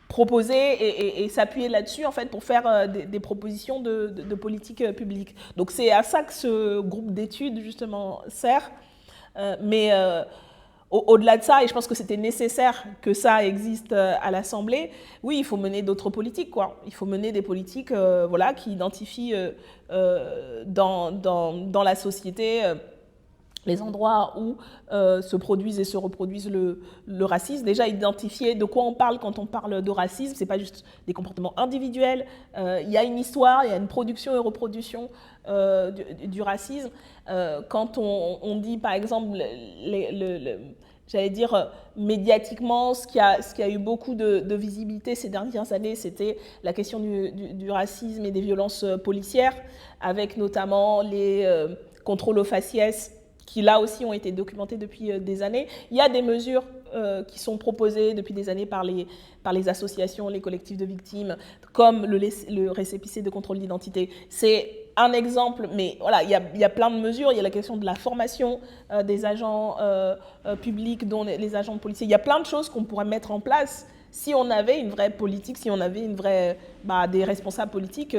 proposer et s'appuyer là-dessus en fait pour faire des propositions de politique publique. Donc c'est à ça que ce groupe d'études justement sert, mais au-delà de ça, et je pense que c'était nécessaire que ça existe à l'Assemblée, oui, il faut mener d'autres politiques, quoi. Il faut mener des politiques voilà, qui identifient dans la société les endroits où se produisent et se reproduisent le racisme. Déjà, identifier de quoi on parle quand on parle de racisme, ce n'est pas juste des comportements individuels, il y a une histoire, il y a une production et reproduction du racisme. Quand on dit, par exemple, j'allais dire médiatiquement, ce qui a eu beaucoup de visibilité ces dernières années, c'était la question du racisme et des violences policières, avec notamment les contrôles aux faciès, qui là aussi ont été documentés depuis des années. Il y a des mesures qui sont proposées depuis des années par les associations, les collectifs de victimes, comme le récépissé de contrôle d'identité. C'est un exemple, mais voilà, il y a plein de mesures. Il y a la question de la formation des agents publics, dont les agents de policiers. Il y a plein de choses qu'on pourrait mettre en place si on avait une vraie politique, si on avait des responsables politiques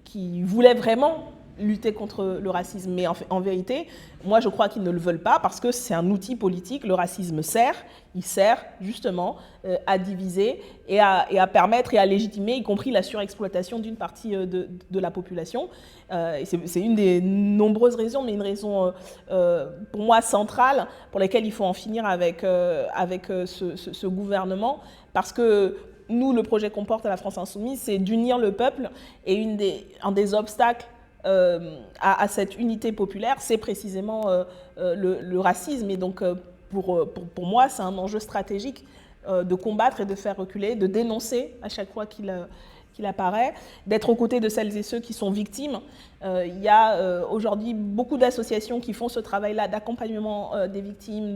qui voulaient vraiment lutter contre le racisme. Mais en vérité, moi je crois qu'ils ne le veulent pas parce que c'est un outil politique. Le racisme il sert justement à diviser et à permettre et à légitimer, y compris la surexploitation d'une partie de la population. C'est une des nombreuses raisons, mais une raison pour moi centrale pour laquelle il faut en finir avec ce gouvernement, parce que nous, le projet qu'on porte à la France Insoumise, c'est d'unir le peuple, et un des obstacles à cette unité populaire, c'est précisément le racisme. Et donc, pour moi, c'est un enjeu stratégique de combattre et de faire reculer, de dénoncer à chaque fois qu'il apparaît, d'être aux côtés de celles et ceux qui sont victimes. Il y a aujourd'hui beaucoup d'associations qui font ce travail-là d'accompagnement des victimes,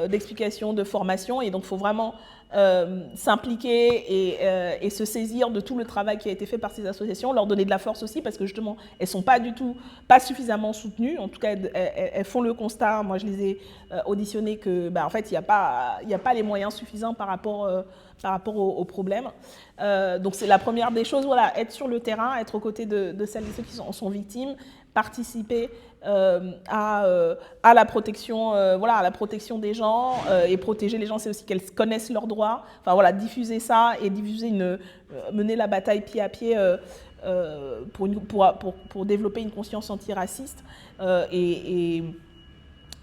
d'explication, de formation, et donc il faut vraiment s'impliquer et se saisir de tout le travail qui a été fait par ces associations, leur donner de la force aussi, parce que justement, elles ne sont pas suffisamment soutenues. En tout cas, elles font le constat, moi je les ai auditionnées, que en fait, il n'y a pas les moyens suffisants par rapport aux problèmes. Donc c'est la première des choses, voilà, être sur le terrain, être aux côtés de celles et ceux qui sont victimes, participer à la protection, à la protection des gens, et protéger les gens, c'est aussi qu'elles connaissent leurs droits. Enfin voilà, diffuser ça et mener la bataille pied à pied pour développer une conscience antiraciste et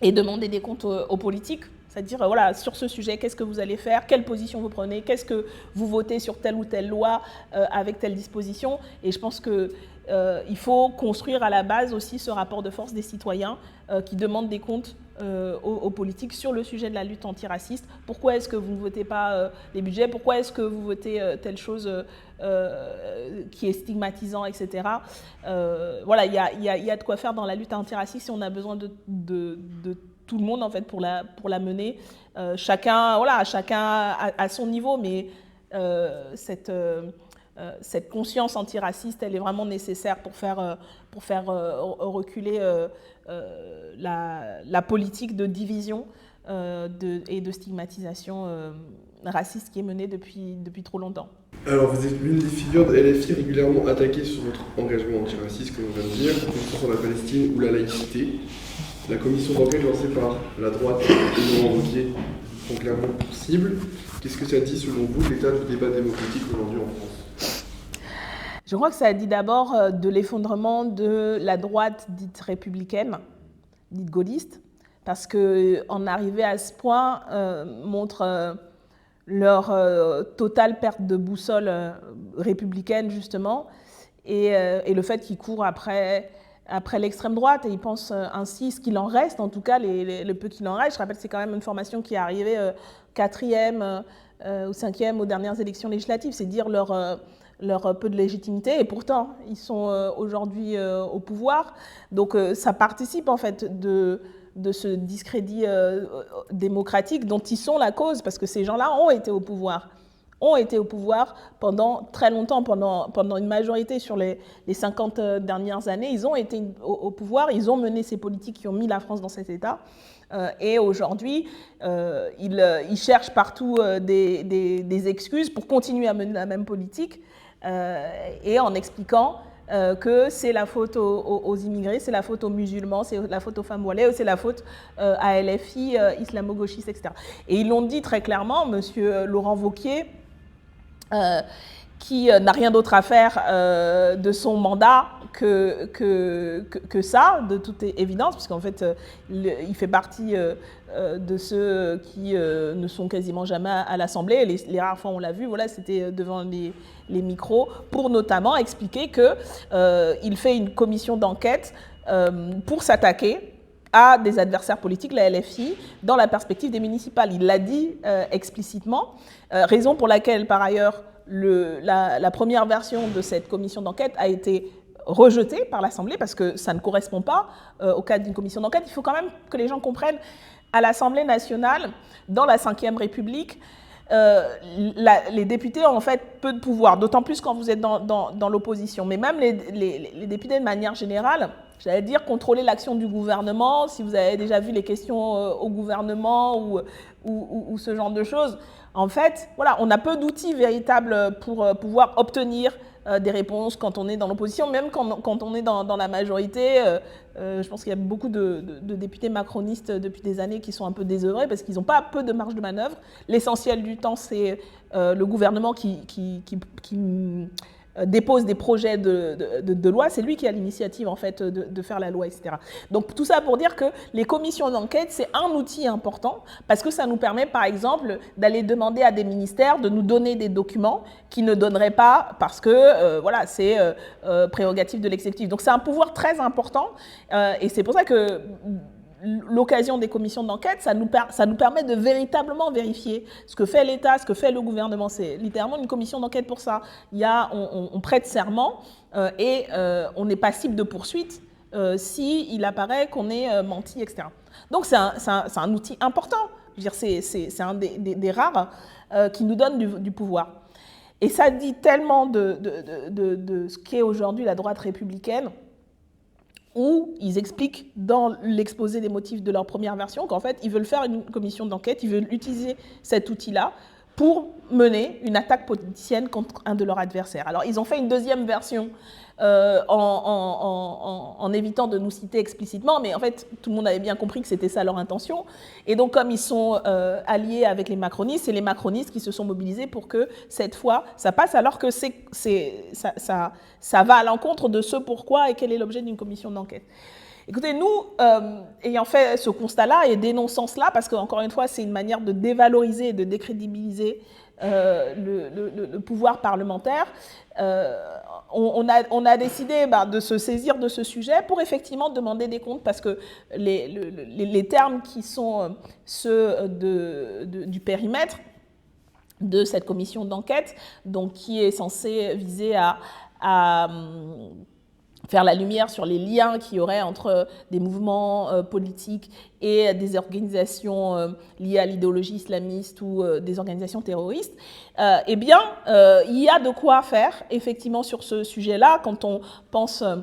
demander des comptes aux politiques. C'est-à-dire, voilà, sur ce sujet, qu'est-ce que vous allez faire, quelle position vous prenez, qu'est-ce que vous votez sur telle ou telle loi avec telle disposition. Et je pense qu'il faut construire à la base aussi ce rapport de force des citoyens qui demandent des comptes aux politiques sur le sujet de la lutte antiraciste. Pourquoi est-ce que vous ne votez pas les budgets? Pourquoi est-ce que vous votez telle chose qui est stigmatisant, etc. Voilà, il y a de quoi faire dans la lutte antiraciste si on a besoin de tout le monde en fait pour la mener. Chacun à son niveau, mais cette conscience antiraciste, elle est vraiment nécessaire pour faire reculer la politique de division et de stigmatisation raciste qui est menée depuis trop longtemps. Alors, vous êtes l'une des figures de LFI régulièrement attaquée sur votre engagement antiraciste, comme on vient de dire, que ce soit sur la Palestine ou la laïcité. La commission d'enquête lancée par la droite et Laurent Wauquiez sont clairement pour cible. Qu'est-ce que ça dit, selon vous, de l'état du débat démocratique aujourd'hui en France? Je crois que ça dit d'abord de l'effondrement de la droite dite républicaine, dite gaulliste, parce qu'en arriver à ce point montre leur totale perte de boussole républicaine, justement, et le fait qu'ils courent après l'extrême droite, et ils pensent ainsi, ce qu'il en reste, en tout cas le peu qu'il en reste. Je rappelle que c'est quand même une formation qui est arrivée 4e au 5e, aux dernières élections législatives. C'est dire leur peu de légitimité, et pourtant, ils sont aujourd'hui au pouvoir. Donc ça participe en fait de ce discrédit démocratique dont ils sont la cause, parce que ces gens-là ont été au pouvoir pendant très longtemps, pendant une majorité sur les 50 dernières années. Ils ont été au pouvoir, ils ont mené ces politiques qui ont mis la France dans cet état. Et aujourd'hui, ils cherchent partout des excuses pour continuer à mener la même politique, et en expliquant que c'est la faute aux immigrés, c'est la faute aux musulmans, c'est la faute aux femmes voilées, c'est la faute à LFI, islamo-gauchistes, etc. Et ils l'ont dit très clairement, M. Laurent Wauquiez, qui n'a rien d'autre à faire de son mandat que ça, de toute évidence, puisqu'en fait, il fait partie de ceux qui ne sont quasiment jamais à l'Assemblée. Les rares fois où on l'a vu, voilà, c'était devant les micros, pour notamment expliquer qu'il fait une commission d'enquête pour s'attaquer à des adversaires politiques, la LFI, dans la perspective des municipales. Il l'a dit explicitement, raison pour laquelle, par ailleurs, la première version de cette commission d'enquête a été rejetée par l'Assemblée, parce que ça ne correspond pas au cadre d'une commission d'enquête. Il faut quand même que les gens comprennent, à l'Assemblée nationale, dans la Ve République, les députés ont en fait peu de pouvoir, d'autant plus quand vous êtes dans l'opposition. Mais même les députés, de manière générale, j'allais dire, contrôler l'action du gouvernement, si vous avez déjà vu les questions au gouvernement ou ce genre de choses, en fait, voilà, on a peu d'outils véritables pour pouvoir obtenir des réponses quand on est dans l'opposition, même quand on est dans la majorité. Je pense qu'il y a beaucoup de députés macronistes depuis des années qui sont un peu désœuvrés parce qu'ils n'ont pas peu de marge de manœuvre. L'essentiel du temps, c'est le gouvernement qui dépose des projets de loi, c'est lui qui a l'initiative en fait de faire la loi, etc. Donc tout ça pour dire que les commissions d'enquête, c'est un outil important parce que ça nous permet par exemple d'aller demander à des ministères de nous donner des documents qu'ils ne donneraient pas parce que voilà, c'est prérogative de l'exécutif. Donc c'est un pouvoir très important et c'est pour ça que l'occasion des commissions d'enquête, ça nous permet de véritablement vérifier ce que fait l'État, ce que fait le gouvernement. C'est littéralement une commission d'enquête pour ça. On prête serment et on est passible de poursuite s'il apparaît qu'on est menti, etc. Donc c'est un outil important. Je veux dire, c'est un des rares qui nous donne du pouvoir. Et ça dit tellement de ce qu'est aujourd'hui la droite républicaine, où ils expliquent dans l'exposé des motifs de leur première version qu'en fait, ils veulent faire une commission d'enquête, ils veulent utiliser cet outil-là pour mener une attaque politicienne contre un de leurs adversaires. Alors, ils ont fait une deuxième version en évitant de nous citer explicitement, mais en fait, tout le monde avait bien compris que c'était ça leur intention. Et donc, comme ils sont alliés avec les macronistes, c'est les macronistes qui se sont mobilisés pour que, cette fois, ça passe, alors que ça va à l'encontre de ce pourquoi et quel est l'objet d'une commission d'enquête. Écoutez, nous, ayant fait ce constat-là et dénonçant cela, parce qu'encore une fois, c'est une manière de dévaloriser et de décrédibiliser le pouvoir parlementaire, on a décidé de se saisir de ce sujet pour effectivement demander des comptes, parce que les termes qui sont ceux du périmètre de cette commission d'enquête, donc qui est censée viser à faire la lumière sur les liens qu'il y aurait entre des mouvements politiques et des organisations liées à l'idéologie islamiste ou des organisations terroristes, eh bien, il y a de quoi faire, effectivement, sur ce sujet-là, quand on pense à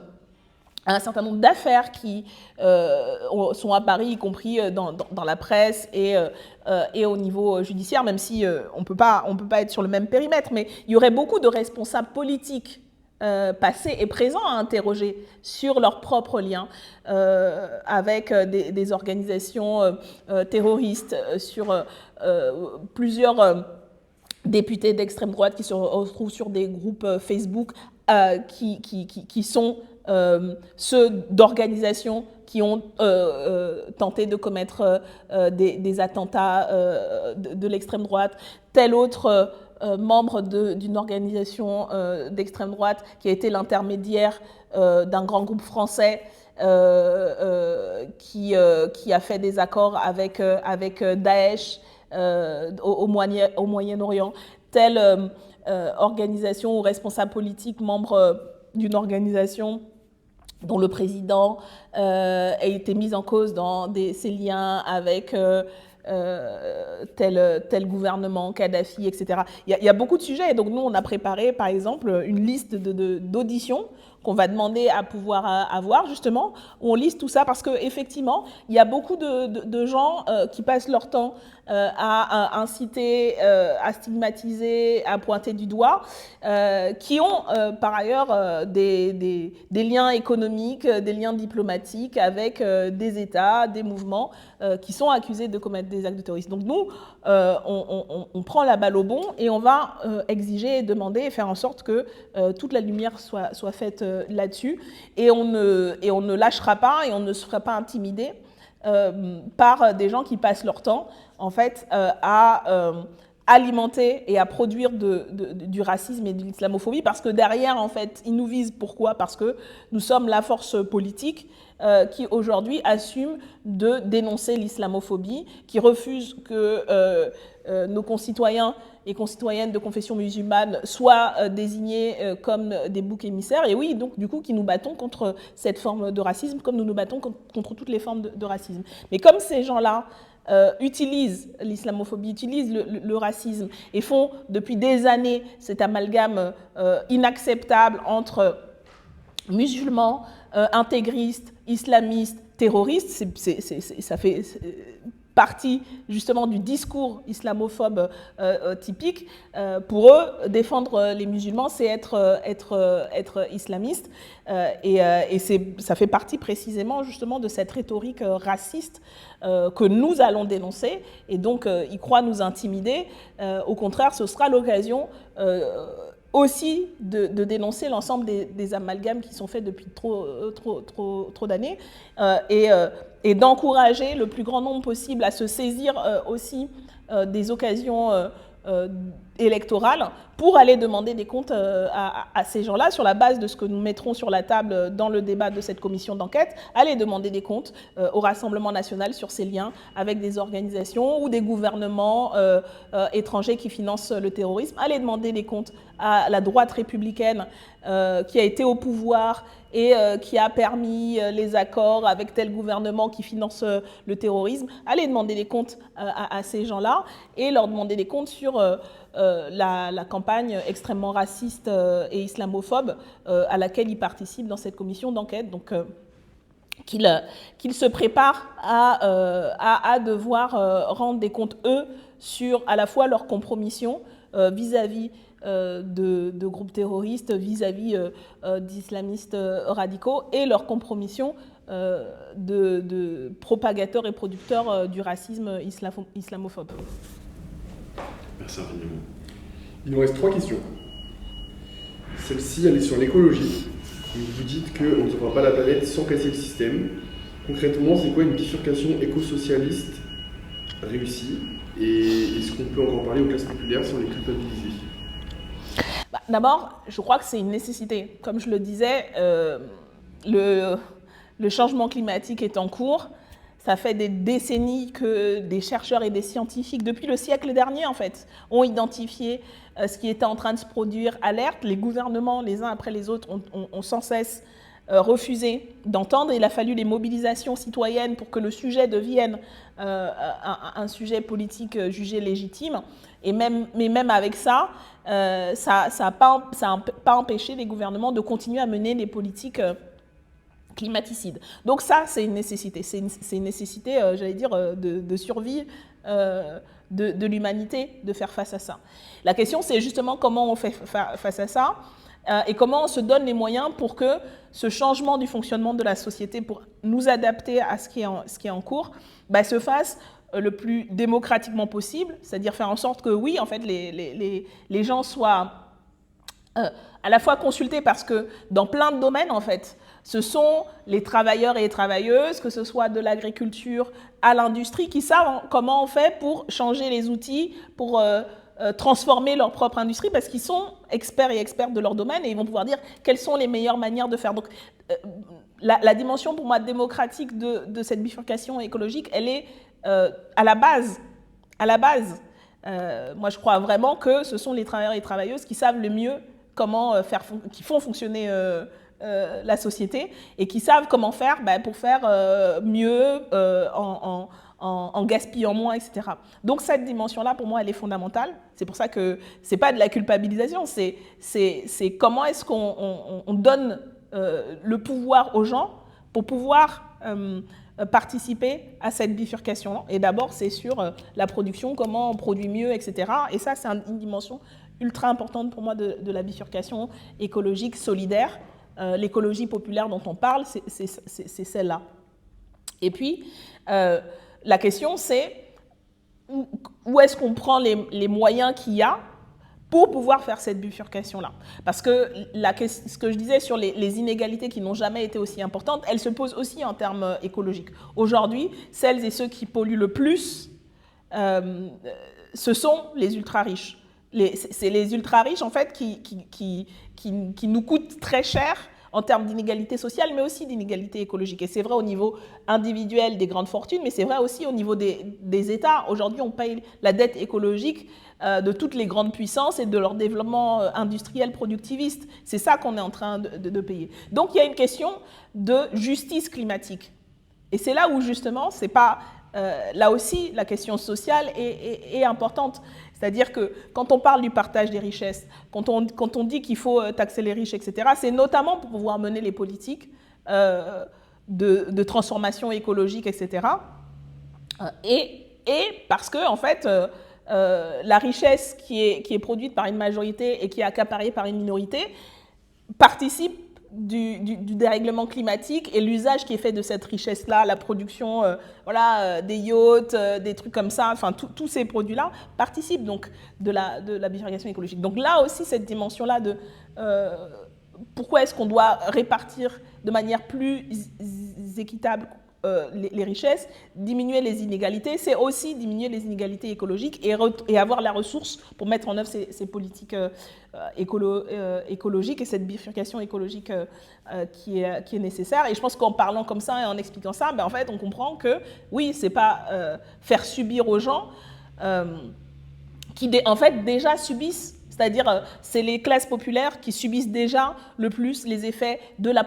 un certain nombre d'affaires qui sont apparues, y compris dans la presse et au niveau judiciaire, même si on peut pas être sur le même périmètre, mais il y aurait beaucoup de responsables politiques passés et présents à interroger sur leurs propres liens avec des organisations terroristes, sur plusieurs députés d'extrême droite qui se retrouvent sur des groupes Facebook qui sont ceux d'organisations qui ont tenté de commettre des attentats de l'extrême droite, tel autre membre d'une organisation d'extrême droite qui a été l'intermédiaire d'un grand groupe français qui a fait des accords avec Daesh au Moyen-Orient, telle organisation ou responsable politique, membre d'une organisation dont le président a été mis en cause dans ses liens avec tel gouvernement, Kadhafi, etc. Il y a beaucoup de sujets. Et donc nous, on a préparé, par exemple, une liste d'auditions qu'on va demander à pouvoir avoir, justement, où on liste tout ça, parce qu'effectivement, il y a beaucoup de gens qui passent leur temps à inciter, à stigmatiser, à pointer du doigt, qui ont par ailleurs des liens économiques, des liens diplomatiques avec des États, des mouvements qui sont accusés de commettre des actes de terrorisme. Donc nous, on prend la balle au bond et on va exiger, demander et faire en sorte que toute la lumière soit faite là-dessus. Et on ne lâchera pas et on ne se fera pas intimider par des gens qui passent leur temps, en fait, à alimenter et à produire du racisme et de l'islamophobie, parce que derrière, en fait, ils nous visent. Pourquoi? Parce que nous sommes la force politique qui, aujourd'hui, assume de dénoncer l'islamophobie, qui refuse que nos concitoyens et concitoyennes de confession musulmane soient désignés comme des boucs émissaires. Et oui, donc, du coup, qui nous battons contre cette forme de racisme, comme nous nous battons contre toutes les formes de racisme. Mais comme ces gens-là utilisent l'islamophobie, utilisent le racisme et font depuis des années cet amalgame inacceptable entre musulmans, intégristes, islamistes, terroristes, ça fait partie justement du discours islamophobe typique. Pour eux, défendre les musulmans, c'est être islamiste. Et ça fait partie précisément justement de cette rhétorique raciste que nous allons dénoncer. Et donc, ils croient nous intimider. Au contraire, ce sera l'occasion aussi de dénoncer l'ensemble des amalgames qui sont faits depuis trop d'années et d'encourager le plus grand nombre possible à se saisir aussi des occasions électorales pour aller demander des comptes à ces gens-là sur la base de ce que nous mettrons sur la table dans le débat de cette commission d'enquête, aller demander des comptes au Rassemblement national sur ces liens avec des organisations ou des gouvernements étrangers qui financent le terrorisme, aller demander des comptes à la droite républicaine qui a été au pouvoir et qui a permis les accords avec tel gouvernement qui finance le terrorisme, aller demander des comptes à ces gens-là et leur demander des comptes sur la campagne extrêmement raciste et islamophobe à laquelle ils participent dans cette commission d'enquête. Donc, qu'ils se préparent à devoir rendre des comptes, eux, sur à la fois leur compromission vis-à-vis de groupes terroristes, vis-à-vis d'islamistes radicaux et leur compromission de propagateurs et producteurs du racisme islamophobe. Merci infiniment. Il nous reste 3 questions. Celle-ci, elle est sur l'écologie. Vous dites qu'on ne sauvera pas la planète sans casser le système. Concrètement, c'est quoi une bifurcation éco-socialiste réussie? Et est-ce qu'on peut encore parler aux classes populaires sans les culpabiliser? D'abord, je crois que c'est une nécessité. Comme je le disais, le changement climatique est en cours. Ça fait des décennies que des chercheurs et des scientifiques, depuis le siècle dernier en fait, ont identifié ce qui était en train de se produire. Alerte, les gouvernements, les uns après les autres, ont sans cesse refusé d'entendre. Il a fallu les mobilisations citoyennes pour que le sujet devienne un sujet politique jugé légitime. Mais même avec ça, ça n'a pas empêché les gouvernements de continuer à mener des politiques climaticides. Donc ça, c'est une nécessité. C'est une nécessité, j'allais dire, de survie de l'humanité, de faire face à ça. La question, c'est justement comment on fait face à ça et comment on se donne les moyens pour que ce changement du fonctionnement de la société, pour nous adapter à ce qui est en cours, se fasse le plus démocratiquement possible, c'est-à-dire faire en sorte que, oui, en fait, les gens soient à la fois consultés, parce que dans plein de domaines, en fait, ce sont les travailleurs et les travailleuses, que ce soit de l'agriculture à l'industrie, qui savent comment on fait pour changer les outils, pour transformer leur propre industrie, parce qu'ils sont experts et expertes de leur domaine et ils vont pouvoir dire quelles sont les meilleures manières de faire. Donc, la dimension, pour moi, démocratique de cette bifurcation écologique, elle est à la base À la base, moi je crois vraiment que ce sont les travailleurs et travailleuses qui savent le mieux comment qui font fonctionner la société et qui savent comment faire pour faire mieux en gaspillant moins, etc. Donc cette dimension-là, pour moi, elle est fondamentale. C'est pour ça que ce n'est pas de la culpabilisation, c'est comment est-ce qu'on donne le pouvoir aux gens pour pouvoir participer à cette bifurcation. Et d'abord, c'est sur la production, comment on produit mieux, etc. Et ça, c'est une dimension ultra importante pour moi de la bifurcation écologique solidaire. L'écologie populaire dont on parle, c'est celle-là. Et puis, la question, c'est où est-ce qu'on prend les moyens qu'il y a pour pouvoir faire cette bifurcation-là. Parce que ce que je disais sur les inégalités qui n'ont jamais été aussi importantes, elles se posent aussi en termes écologiques. Aujourd'hui, celles et ceux qui polluent le plus, ce sont les ultra-riches. C'est les ultra-riches, en fait, qui nous coûtent très cher en termes d'inégalité sociale, mais aussi d'inégalité écologique. Et c'est vrai au niveau individuel des grandes fortunes, mais c'est vrai aussi au niveau des États. Aujourd'hui, on paye la dette écologique de toutes les grandes puissances et de leur développement industriel productiviste. C'est ça qu'on est en train de payer. Donc, il y a une question de justice climatique. Et c'est là où, justement, c'est pas... là aussi, la question sociale est importante. C'est-à-dire que quand on parle du partage des richesses, quand on dit qu'il faut taxer les riches, etc., c'est notamment pour pouvoir mener les politiques de transformation écologique, etc. Et parce que, en fait, la richesse qui est produite par une majorité et qui est accaparée par une minorité participe du dérèglement climatique et l'usage qui est fait de cette richesse-là, la production des yachts, des trucs comme ça, enfin tous ces produits-là participent donc de la bifurcation écologique. Donc là aussi, cette dimension-là de pourquoi est-ce qu'on doit répartir de manière plus équitable les richesses, diminuer les inégalités, c'est aussi diminuer les inégalités écologiques et avoir la ressource pour mettre en œuvre ces politiques écologiques et cette bifurcation écologique qui est nécessaire. Et je pense qu'en parlant comme ça et en expliquant ça, en fait, on comprend que oui, c'est pas faire subir aux gens qui en fait déjà subissent. C'est-à-dire, c'est les classes populaires qui subissent déjà le plus les effets de la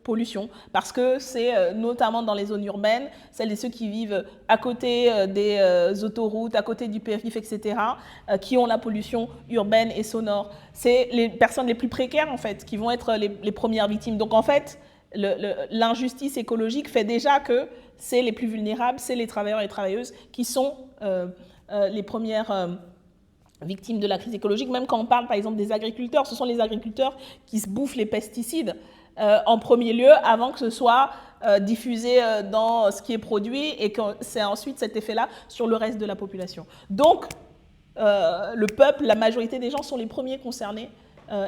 pollution. Parce que c'est notamment dans les zones urbaines, celles et ceux qui vivent à côté des autoroutes, à côté du périph', etc., qui ont la pollution urbaine et sonore. C'est les personnes les plus précaires, en fait, qui vont être les premières victimes. Donc, en fait, l'injustice écologique fait déjà que c'est les plus vulnérables, c'est les travailleurs et les travailleuses qui sont les premières... victimes de la crise écologique, même quand on parle par exemple des agriculteurs, ce sont les agriculteurs qui se bouffent les pesticides en premier lieu avant que ce soit diffusé dans ce qui est produit et que c'est ensuite cet effet-là sur le reste de la population. Donc, le peuple, la majorité des gens sont les premiers concernés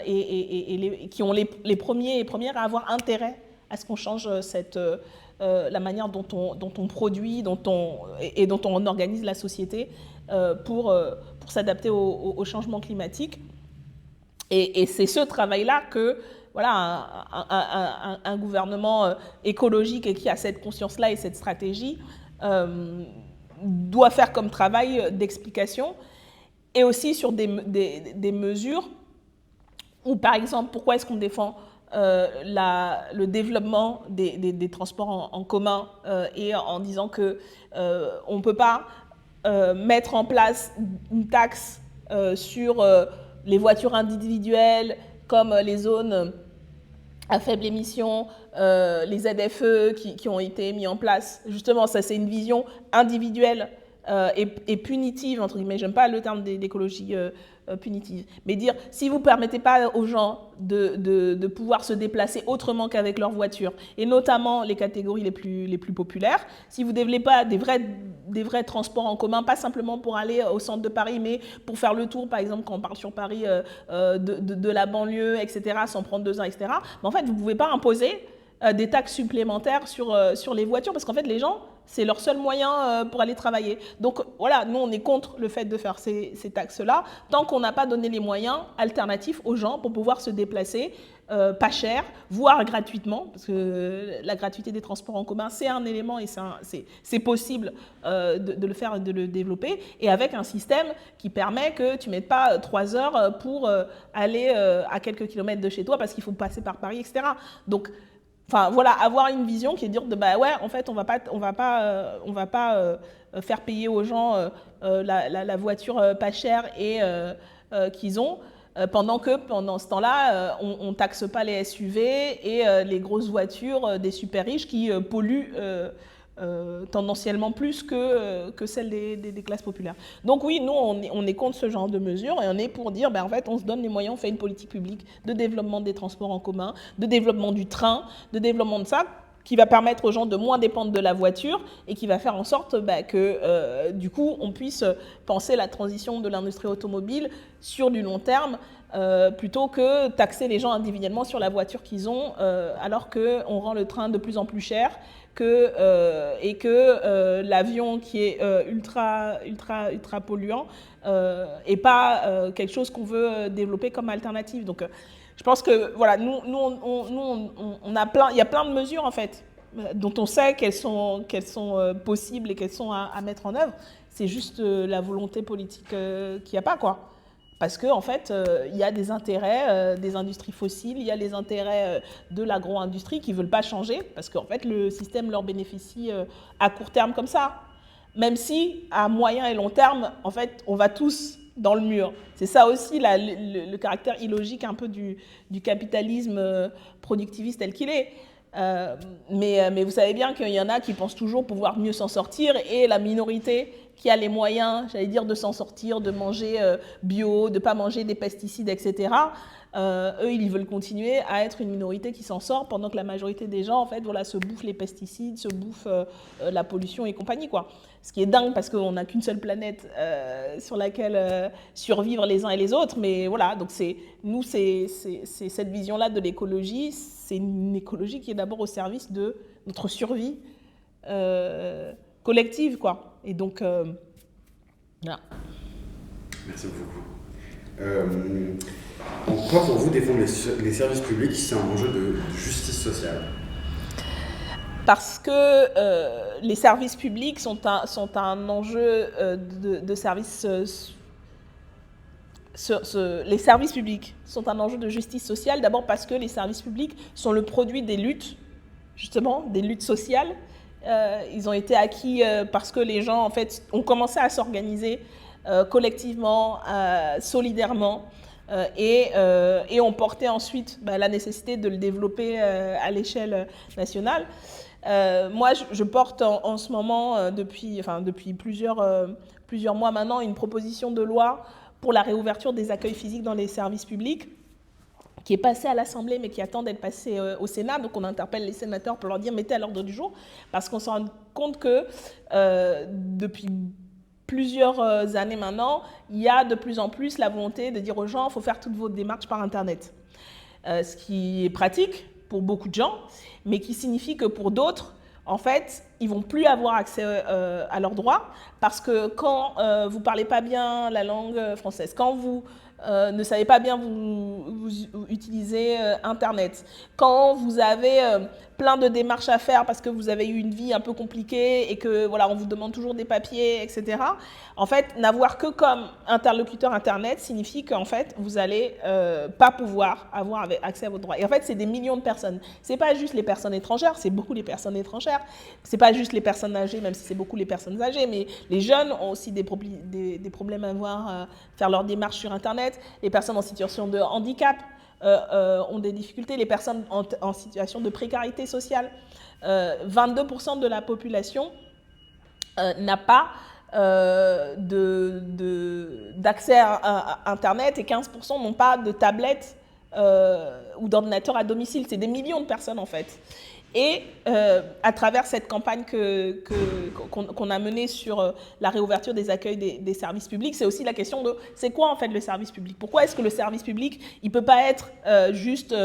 et qui ont les premiers et premières à avoir intérêt à ce qu'on change la manière dont on produit et dont on organise la société pour s'adapter au changement climatique. Et c'est ce travail-là que voilà, un gouvernement écologique et qui a cette conscience-là et cette stratégie doit faire comme travail d'explication et aussi sur des mesures où, par exemple, pourquoi est-ce qu'on défend le développement des transports en commun et en disant qu'on ne peut pas mettre en place une taxe sur les voitures individuelles comme les zones à faible émission, les ZFE qui ont été mis en place. Justement, ça c'est une vision individuelle et punitive, entre guillemets. J'aime pas le terme d'écologie punitive. Mais dire, si vous ne permettez pas aux gens de pouvoir se déplacer autrement qu'avec leur voiture, et notamment les catégories les plus populaires, si vous ne développez pas des vrais transports en commun, pas simplement pour aller au centre de Paris, mais pour faire le tour, par exemple, quand on parle sur Paris, de la banlieue, etc., sans prendre 2 ans, etc., mais en fait, vous ne pouvez pas imposer des taxes supplémentaires sur les voitures, parce qu'en fait, les gens, c'est leur seul moyen pour aller travailler. Donc voilà, nous on est contre le fait de faire ces taxes-là, tant qu'on n'a pas donné les moyens alternatifs aux gens pour pouvoir se déplacer pas cher, voire gratuitement, parce que la gratuité des transports en commun, c'est un élément et c'est possible de le faire et de le développer, et avec un système qui permet que tu ne mettes pas 3 heures pour aller à quelques kilomètres de chez toi parce qu'il faut passer par Paris, etc. Donc, enfin voilà, avoir une vision qui est de dire bah ouais, en fait, on va pas faire payer aux gens la voiture pas chère et qu'ils ont. Pendant ce temps-là, on ne taxe pas les SUV et les grosses voitures des super riches qui polluent tendanciellement plus que celles des classes populaires. Donc oui, nous, on est contre ce genre de mesures et on est pour dire, ben, en fait, on se donne les moyens, on fait une politique publique de développement des transports en commun, de développement du train, de développement de ça, qui va permettre aux gens de moins dépendre de la voiture et qui va faire en sorte que, du coup, on puisse penser la transition de l'industrie automobile sur du long terme plutôt que taxer les gens individuellement sur la voiture qu'ils ont alors qu'on rend le train de plus en plus cher et que l'avion qui est ultra polluant n'est pas quelque chose qu'on veut développer comme alternative. Donc, je pense que voilà, nous on a il y a plein de mesures en fait dont on sait qu'elles sont possibles et qu'elles sont à mettre en œuvre. C'est juste la volonté politique qu'il n'y a pas, quoi. Parce qu'en fait, il y a des intérêts des industries fossiles, il y a les intérêts de l'agro-industrie qui ne veulent pas changer, parce qu'en fait, le système leur bénéficie à court terme comme ça. Même si, à moyen et long terme, en fait, on va tous dans le mur. C'est ça aussi le caractère illogique un peu du capitalisme productiviste tel qu'il est. Mais vous savez bien qu'il y en a qui pensent toujours pouvoir mieux s'en sortir, et la minorité qui a les moyens, j'allais dire, de s'en sortir, de manger bio, de ne pas manger des pesticides, etc., eux, ils veulent continuer à être une minorité qui s'en sort, pendant que la majorité des gens, en fait, voilà, se bouffent les pesticides, se bouffent la pollution et compagnie, quoi. Ce qui est dingue, parce qu'on n'a qu'une seule planète sur laquelle survivre les uns et les autres. Mais voilà, donc c'est cette vision-là de l'écologie, c'est une écologie qui est d'abord au service de notre survie collective, quoi. Et donc, voilà. Merci beaucoup. Pourquoi pour vous défendre les services publics, c'est un enjeu de justice sociale? Parce que les services publics sont un enjeu de service. Les services publics sont un enjeu de justice sociale, d'abord parce que les services publics sont le produit des luttes, justement, des luttes sociales. Ils ont été acquis parce que les gens, en fait, ont commencé à s'organiser collectivement, solidairement, et ont porté ensuite la nécessité de le développer à l'échelle nationale. Moi, je porte en ce moment, depuis plusieurs mois maintenant, une proposition de loi pour la réouverture des accueils physiques dans les services publics, qui est passée à l'Assemblée, mais qui attend d'être passée au Sénat. Donc on interpelle les sénateurs pour leur dire « mettez à l'ordre du jour », parce qu'on se rend compte que depuis plusieurs années maintenant, il y a de plus en plus la volonté de dire aux gens « il faut faire toutes vos démarches par Internet ». Ce qui est pratique pour beaucoup de gens, mais qui signifie que pour d'autres, en fait, ils ne vont plus avoir accès à leurs droits, parce que quand vous ne parlez pas bien la langue française, quand vous ne savez pas bien vous utiliser Internet, quand vous avez plein de démarches à faire parce que vous avez eu une vie un peu compliquée et que voilà, on vous demande toujours des papiers, etc. En fait, n'avoir que comme interlocuteur Internet signifie qu'en fait, vous n'allez pas pouvoir avoir accès à vos droits. Et en fait, c'est des millions de personnes. C'est pas juste les personnes étrangères, c'est beaucoup les personnes étrangères. C'est pas juste les personnes âgées, même si c'est beaucoup les personnes âgées, mais les jeunes ont aussi des problèmes à faire leurs démarches sur Internet. Les personnes en situation de handicap ont des difficultés. Les personnes en situation de précarité sociale. 22% de la population n'a pas d'accès à Internet, et 15% n'ont pas de tablette ou d'ordinateur à domicile. C'est des millions de personnes en fait. Et à travers cette campagne qu'on a menée sur la réouverture des accueils des services publics, c'est aussi la question de c'est quoi en fait le service public? Pourquoi est-ce que le service public, il ne peut pas être juste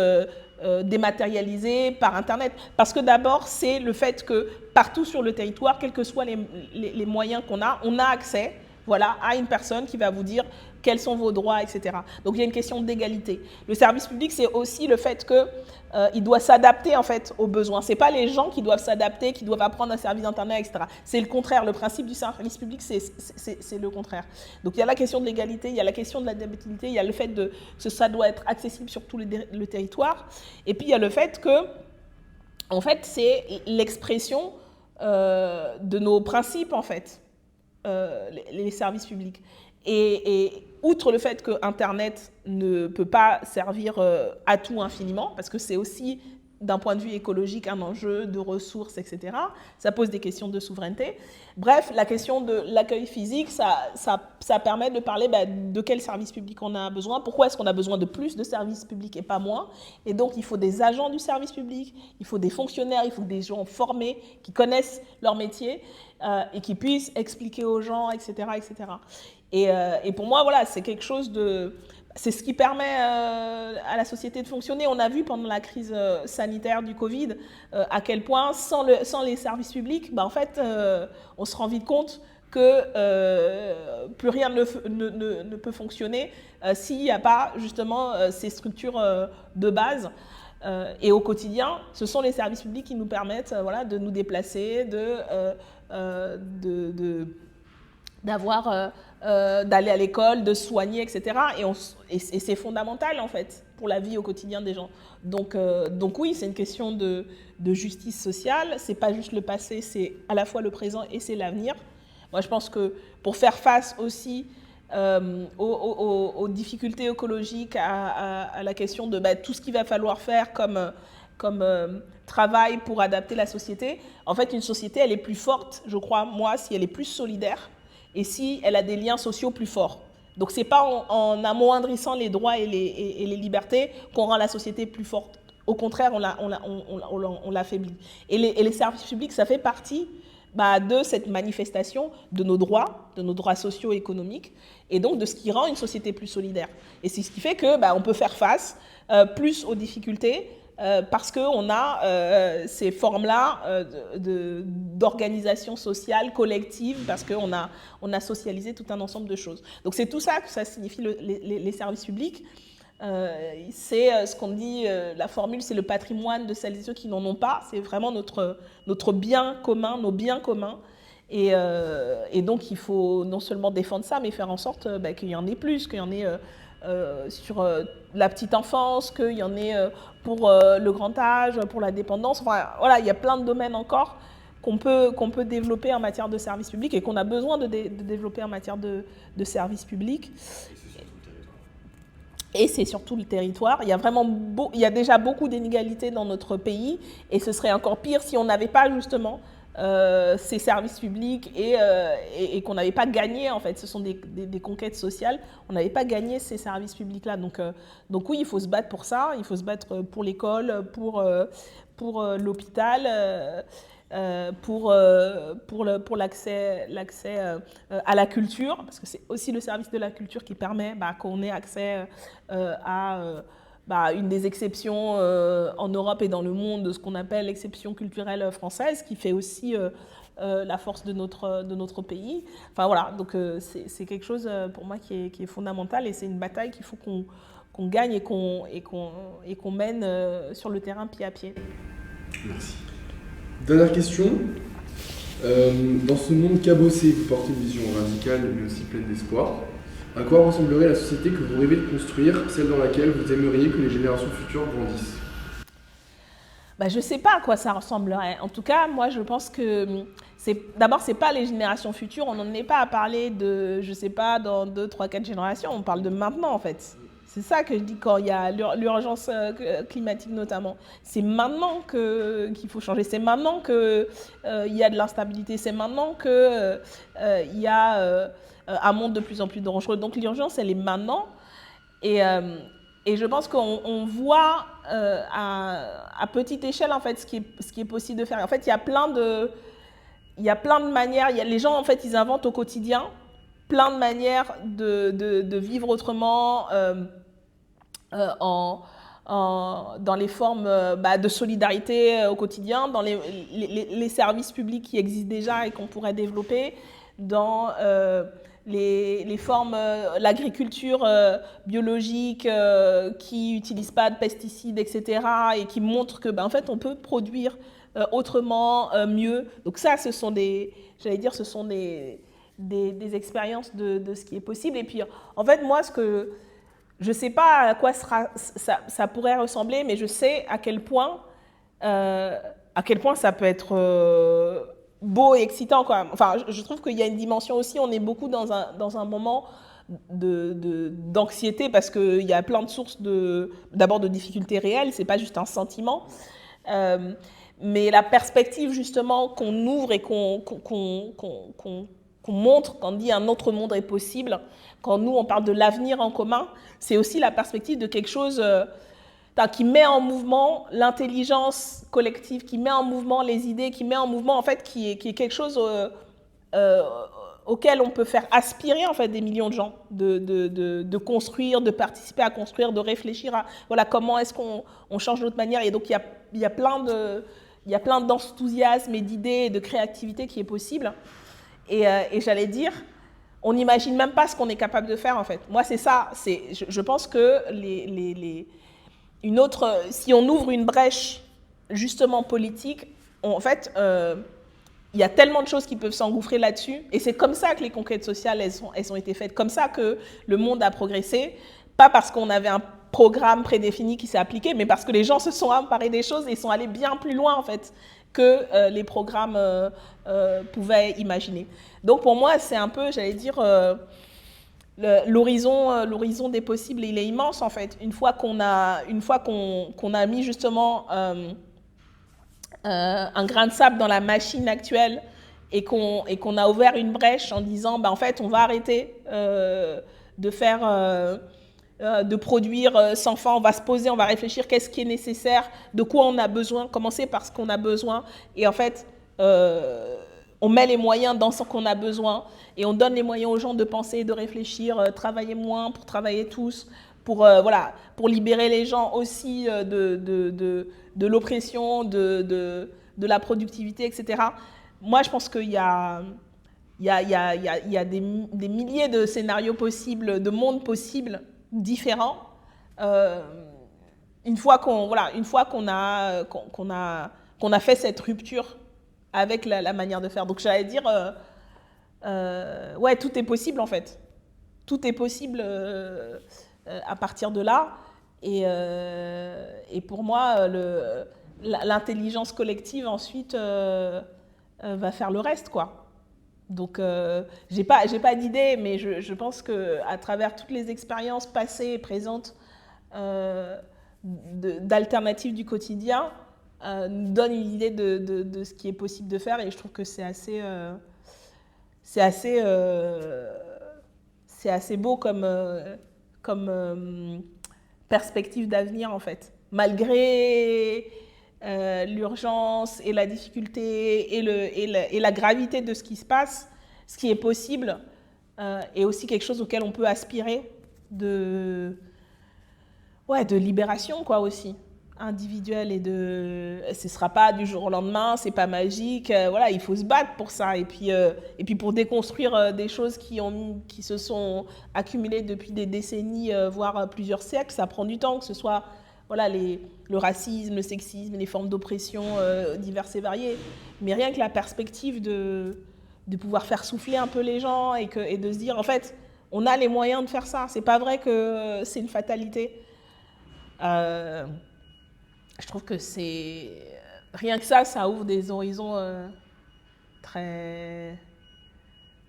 dématérialisé par Internet? Parce que d'abord, c'est le fait que partout sur le territoire, quels que soient les moyens qu'on a, on a accès à une personne qui va vous dire quels sont vos droits, etc. Donc il y a une question d'égalité. Le service public, c'est aussi le fait qu'il doit s'adapter en fait aux besoins. Ce n'est pas les gens qui doivent s'adapter, qui doivent apprendre un service Internet, etc. C'est le contraire. Le principe du service public, c'est le contraire. Donc il y a la question de l'égalité, il y a la question de l'adaptabilité, il y a le fait que ça doit être accessible sur tout le territoire. Et puis il y a le fait que, en fait, c'est l'expression de nos principes, en fait, les services publics. Et outre le fait que Internet ne peut pas servir à tout infiniment, parce que c'est aussi, d'un point de vue écologique, un enjeu de ressources, etc., ça pose des questions de souveraineté. Bref, la question de l'accueil physique, ça permet de parler de quel service public on a besoin, pourquoi est-ce qu'on a besoin de plus de services publics et pas moins. Et donc, il faut des agents du service public, il faut des fonctionnaires, il faut des gens formés qui connaissent leur métier et qui puissent expliquer aux gens, etc., etc. Et pour moi, voilà, c'est quelque chose de... C'est ce qui permet à la société de fonctionner. On a vu pendant la crise sanitaire du Covid à quel point, sans les services publics, en fait, on se rend vite compte que plus rien ne peut fonctionner s'il n'y a pas justement ces structures de base. Et au quotidien, ce sont les services publics qui nous permettent de nous déplacer, d'aller à l'école, de soigner, etc. Et c'est fondamental, en fait, pour la vie au quotidien des gens. Donc oui, c'est une question de justice sociale. C'est pas juste le passé, c'est à la fois le présent et c'est l'avenir. Moi, je pense que pour faire face aussi aux difficultés écologiques, à la question de tout ce qu'il va falloir faire comme travail pour adapter la société, en fait, une société, elle est plus forte, je crois, moi, si elle est plus solidaire, et si elle a des liens sociaux plus forts. Donc, ce n'est pas en amoindrissant les droits et les libertés qu'on rend la société plus forte. Au contraire, on l'affaiblit. Et les services publics, ça fait partie de cette manifestation de nos droits sociaux et économiques, et donc de ce qui rend une société plus solidaire. Et c'est ce qui fait qu'on peut faire face plus aux difficultés, parce qu'on a ces formes-là d'organisation sociale collective, parce qu'on a socialisé tout un ensemble de choses. Donc c'est tout ça que ça signifie les services publics. C'est ce qu'on dit, la formule, c'est le patrimoine de celles et ceux qui n'en ont pas. C'est vraiment notre bien commun, nos biens communs. Et donc il faut non seulement défendre ça, mais faire en sorte qu'il y en ait plus, qu'il y en ait sur la petite enfance, qu'il y en ait pour le grand âge, pour la dépendance. Enfin, voilà, il y a plein de domaines encore qu'on peut développer en matière de services publics et qu'on a besoin de développer en matière de services publics. Et c'est surtout le territoire. Il y a déjà beaucoup d'inégalités dans notre pays, et ce serait encore pire si on n'avait pas justement ces services publics et qu'on n'avait pas gagné, en fait. Ce sont des conquêtes sociales. On n'avait pas gagné ces services publics-là. Donc oui, il faut se battre pour ça. Il faut se battre pour l'école, pour l'hôpital, pour l'accès à la culture, parce que c'est aussi le service de la culture qui permet qu'on ait accès à une des exceptions en Europe et dans le monde de ce qu'on appelle l'exception culturelle française, qui fait aussi la force de notre pays. Enfin voilà, donc c'est quelque chose pour moi qui est fondamental, et c'est une bataille qu'il faut qu'on gagne et qu'on mène sur le terrain pied à pied. Merci. Dernière question. Dans ce monde cabossé, vous portez une vision radicale mais aussi pleine d'espoir. À quoi ressemblerait la société que vous rêvez de construire, celle dans laquelle vous aimeriez que les générations futures grandissent? Je ne sais pas à quoi ça ressemblerait. En tout cas, moi, je pense que d'abord, ce n'est pas les générations futures. On n'en est pas à parler de, je ne sais pas, dans 2, 3, 4 générations. On parle de maintenant, en fait. C'est ça que je dis quand il y a l'urgence climatique notamment. C'est maintenant qu'il faut changer. C'est maintenant qu'il y a de l'instabilité. C'est maintenant qu'il y a un monde de plus en plus dangereux. Donc l'urgence, elle est maintenant. Et Et je pense qu'on voit à petite échelle en fait ce qui est possible de faire. En fait, il y a plein de manières. Les gens en fait ils inventent au quotidien plein de manières de vivre autrement dans les formes de solidarité au quotidien, dans les services publics qui existent déjà et qu'on pourrait développer, dans les formes, l'agriculture biologique qui n'utilise pas de pesticides, etc. et qui montre que, en fait, on peut produire autrement, mieux. Donc ça, ce sont des expériences de ce qui est possible. Et puis, en fait, moi, je ne sais pas à quoi ça pourrait ressembler, mais je sais à quel point ça peut être beau et excitant, quoi. Enfin, je trouve qu'il y a une dimension aussi, on est beaucoup dans un moment d'anxiété parce qu'il y a plein de sources d'abord de difficultés réelles, c'est pas juste un sentiment. Mais la perspective justement qu'on ouvre et qu'on montre, quand on dit un autre monde est possible, quand nous on parle de l'avenir en commun, c'est aussi la perspective de quelque chose qui met en mouvement l'intelligence collective, qui met en mouvement les idées, qui met en mouvement en fait qui est quelque chose auquel on peut faire aspirer en fait des millions de gens, de construire, de participer à construire, de réfléchir à voilà comment est-ce qu'on change notre manière. Et donc il y a plein d'enthousiasme et d'idées et de créativité qui est possible. Et j'allais dire, on n'imagine même pas ce qu'on est capable de faire en fait. Moi c'est ça, je pense que si on ouvre une brèche justement politique, en fait, il y a tellement de choses qui peuvent s'engouffrer là-dessus. Et c'est comme ça que les conquêtes sociales, elles ont été faites. Comme ça que le monde a progressé. Pas parce qu'on avait un programme prédéfini qui s'est appliqué, mais parce que les gens se sont emparés des choses et sont allés bien plus loin, en fait, que les programmes pouvaient imaginer. Donc pour moi, c'est un peu, j'allais dire... l'horizon des possibles, il est immense en fait. Une fois qu'on a mis justement un grain de sable dans la machine actuelle et qu'on a ouvert une brèche en disant en fait on va arrêter de produire sans fin, on va se poser, on va réfléchir qu'est-ce qui est nécessaire, de quoi on a besoin, commencer par ce qu'on a besoin et en fait on met les moyens dans ce qu'on a besoin et on donne les moyens aux gens de penser, de réfléchir, travailler moins pour travailler tous, pour libérer les gens aussi de l'oppression, de la productivité, etc. Moi, je pense qu'il y a des milliers de scénarios possibles, de mondes possibles différents. Une fois qu'on a fait cette rupture avec la manière de faire. Donc j'allais dire, tout est possible en fait. Tout est possible à partir de là. Et pour moi, l'intelligence collective ensuite va faire le reste, quoi. Donc j'ai pas d'idée, mais je pense qu'à travers toutes les expériences passées et présentes d'alternatives du quotidien, nous donne une idée de ce qui est possible de faire et je trouve que c'est assez beau comme perspective d'avenir en fait. Malgré l'urgence et la difficulté et la gravité de ce qui se passe, ce qui est possible est aussi quelque chose auquel on peut aspirer de libération quoi aussi. Individuel ce sera pas du jour au lendemain, c'est pas magique, il faut se battre pour ça et puis pour déconstruire des choses qui se sont accumulées depuis des décennies voire plusieurs siècles, ça prend du temps, que ce soit le racisme, le sexisme, les formes d'oppression diverses et variées, mais rien que la perspective de pouvoir faire souffler un peu les gens et de se dire en fait on a les moyens de faire ça, c'est pas vrai que c'est une fatalité. Je trouve que rien que ça ouvre des horizons très,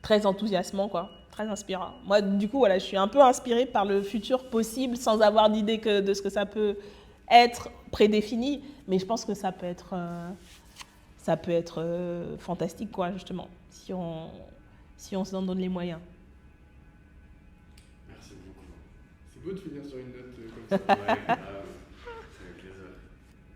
très enthousiasmants, quoi, très inspirants. Moi, du coup, je suis un peu inspirée par le futur possible sans avoir d'idée de ce que ça peut être prédéfini, mais je pense que ça peut être fantastique, quoi, justement, si on s'en donne les moyens. Merci beaucoup. beau de finir sur une note comme ça. Ouais, grave.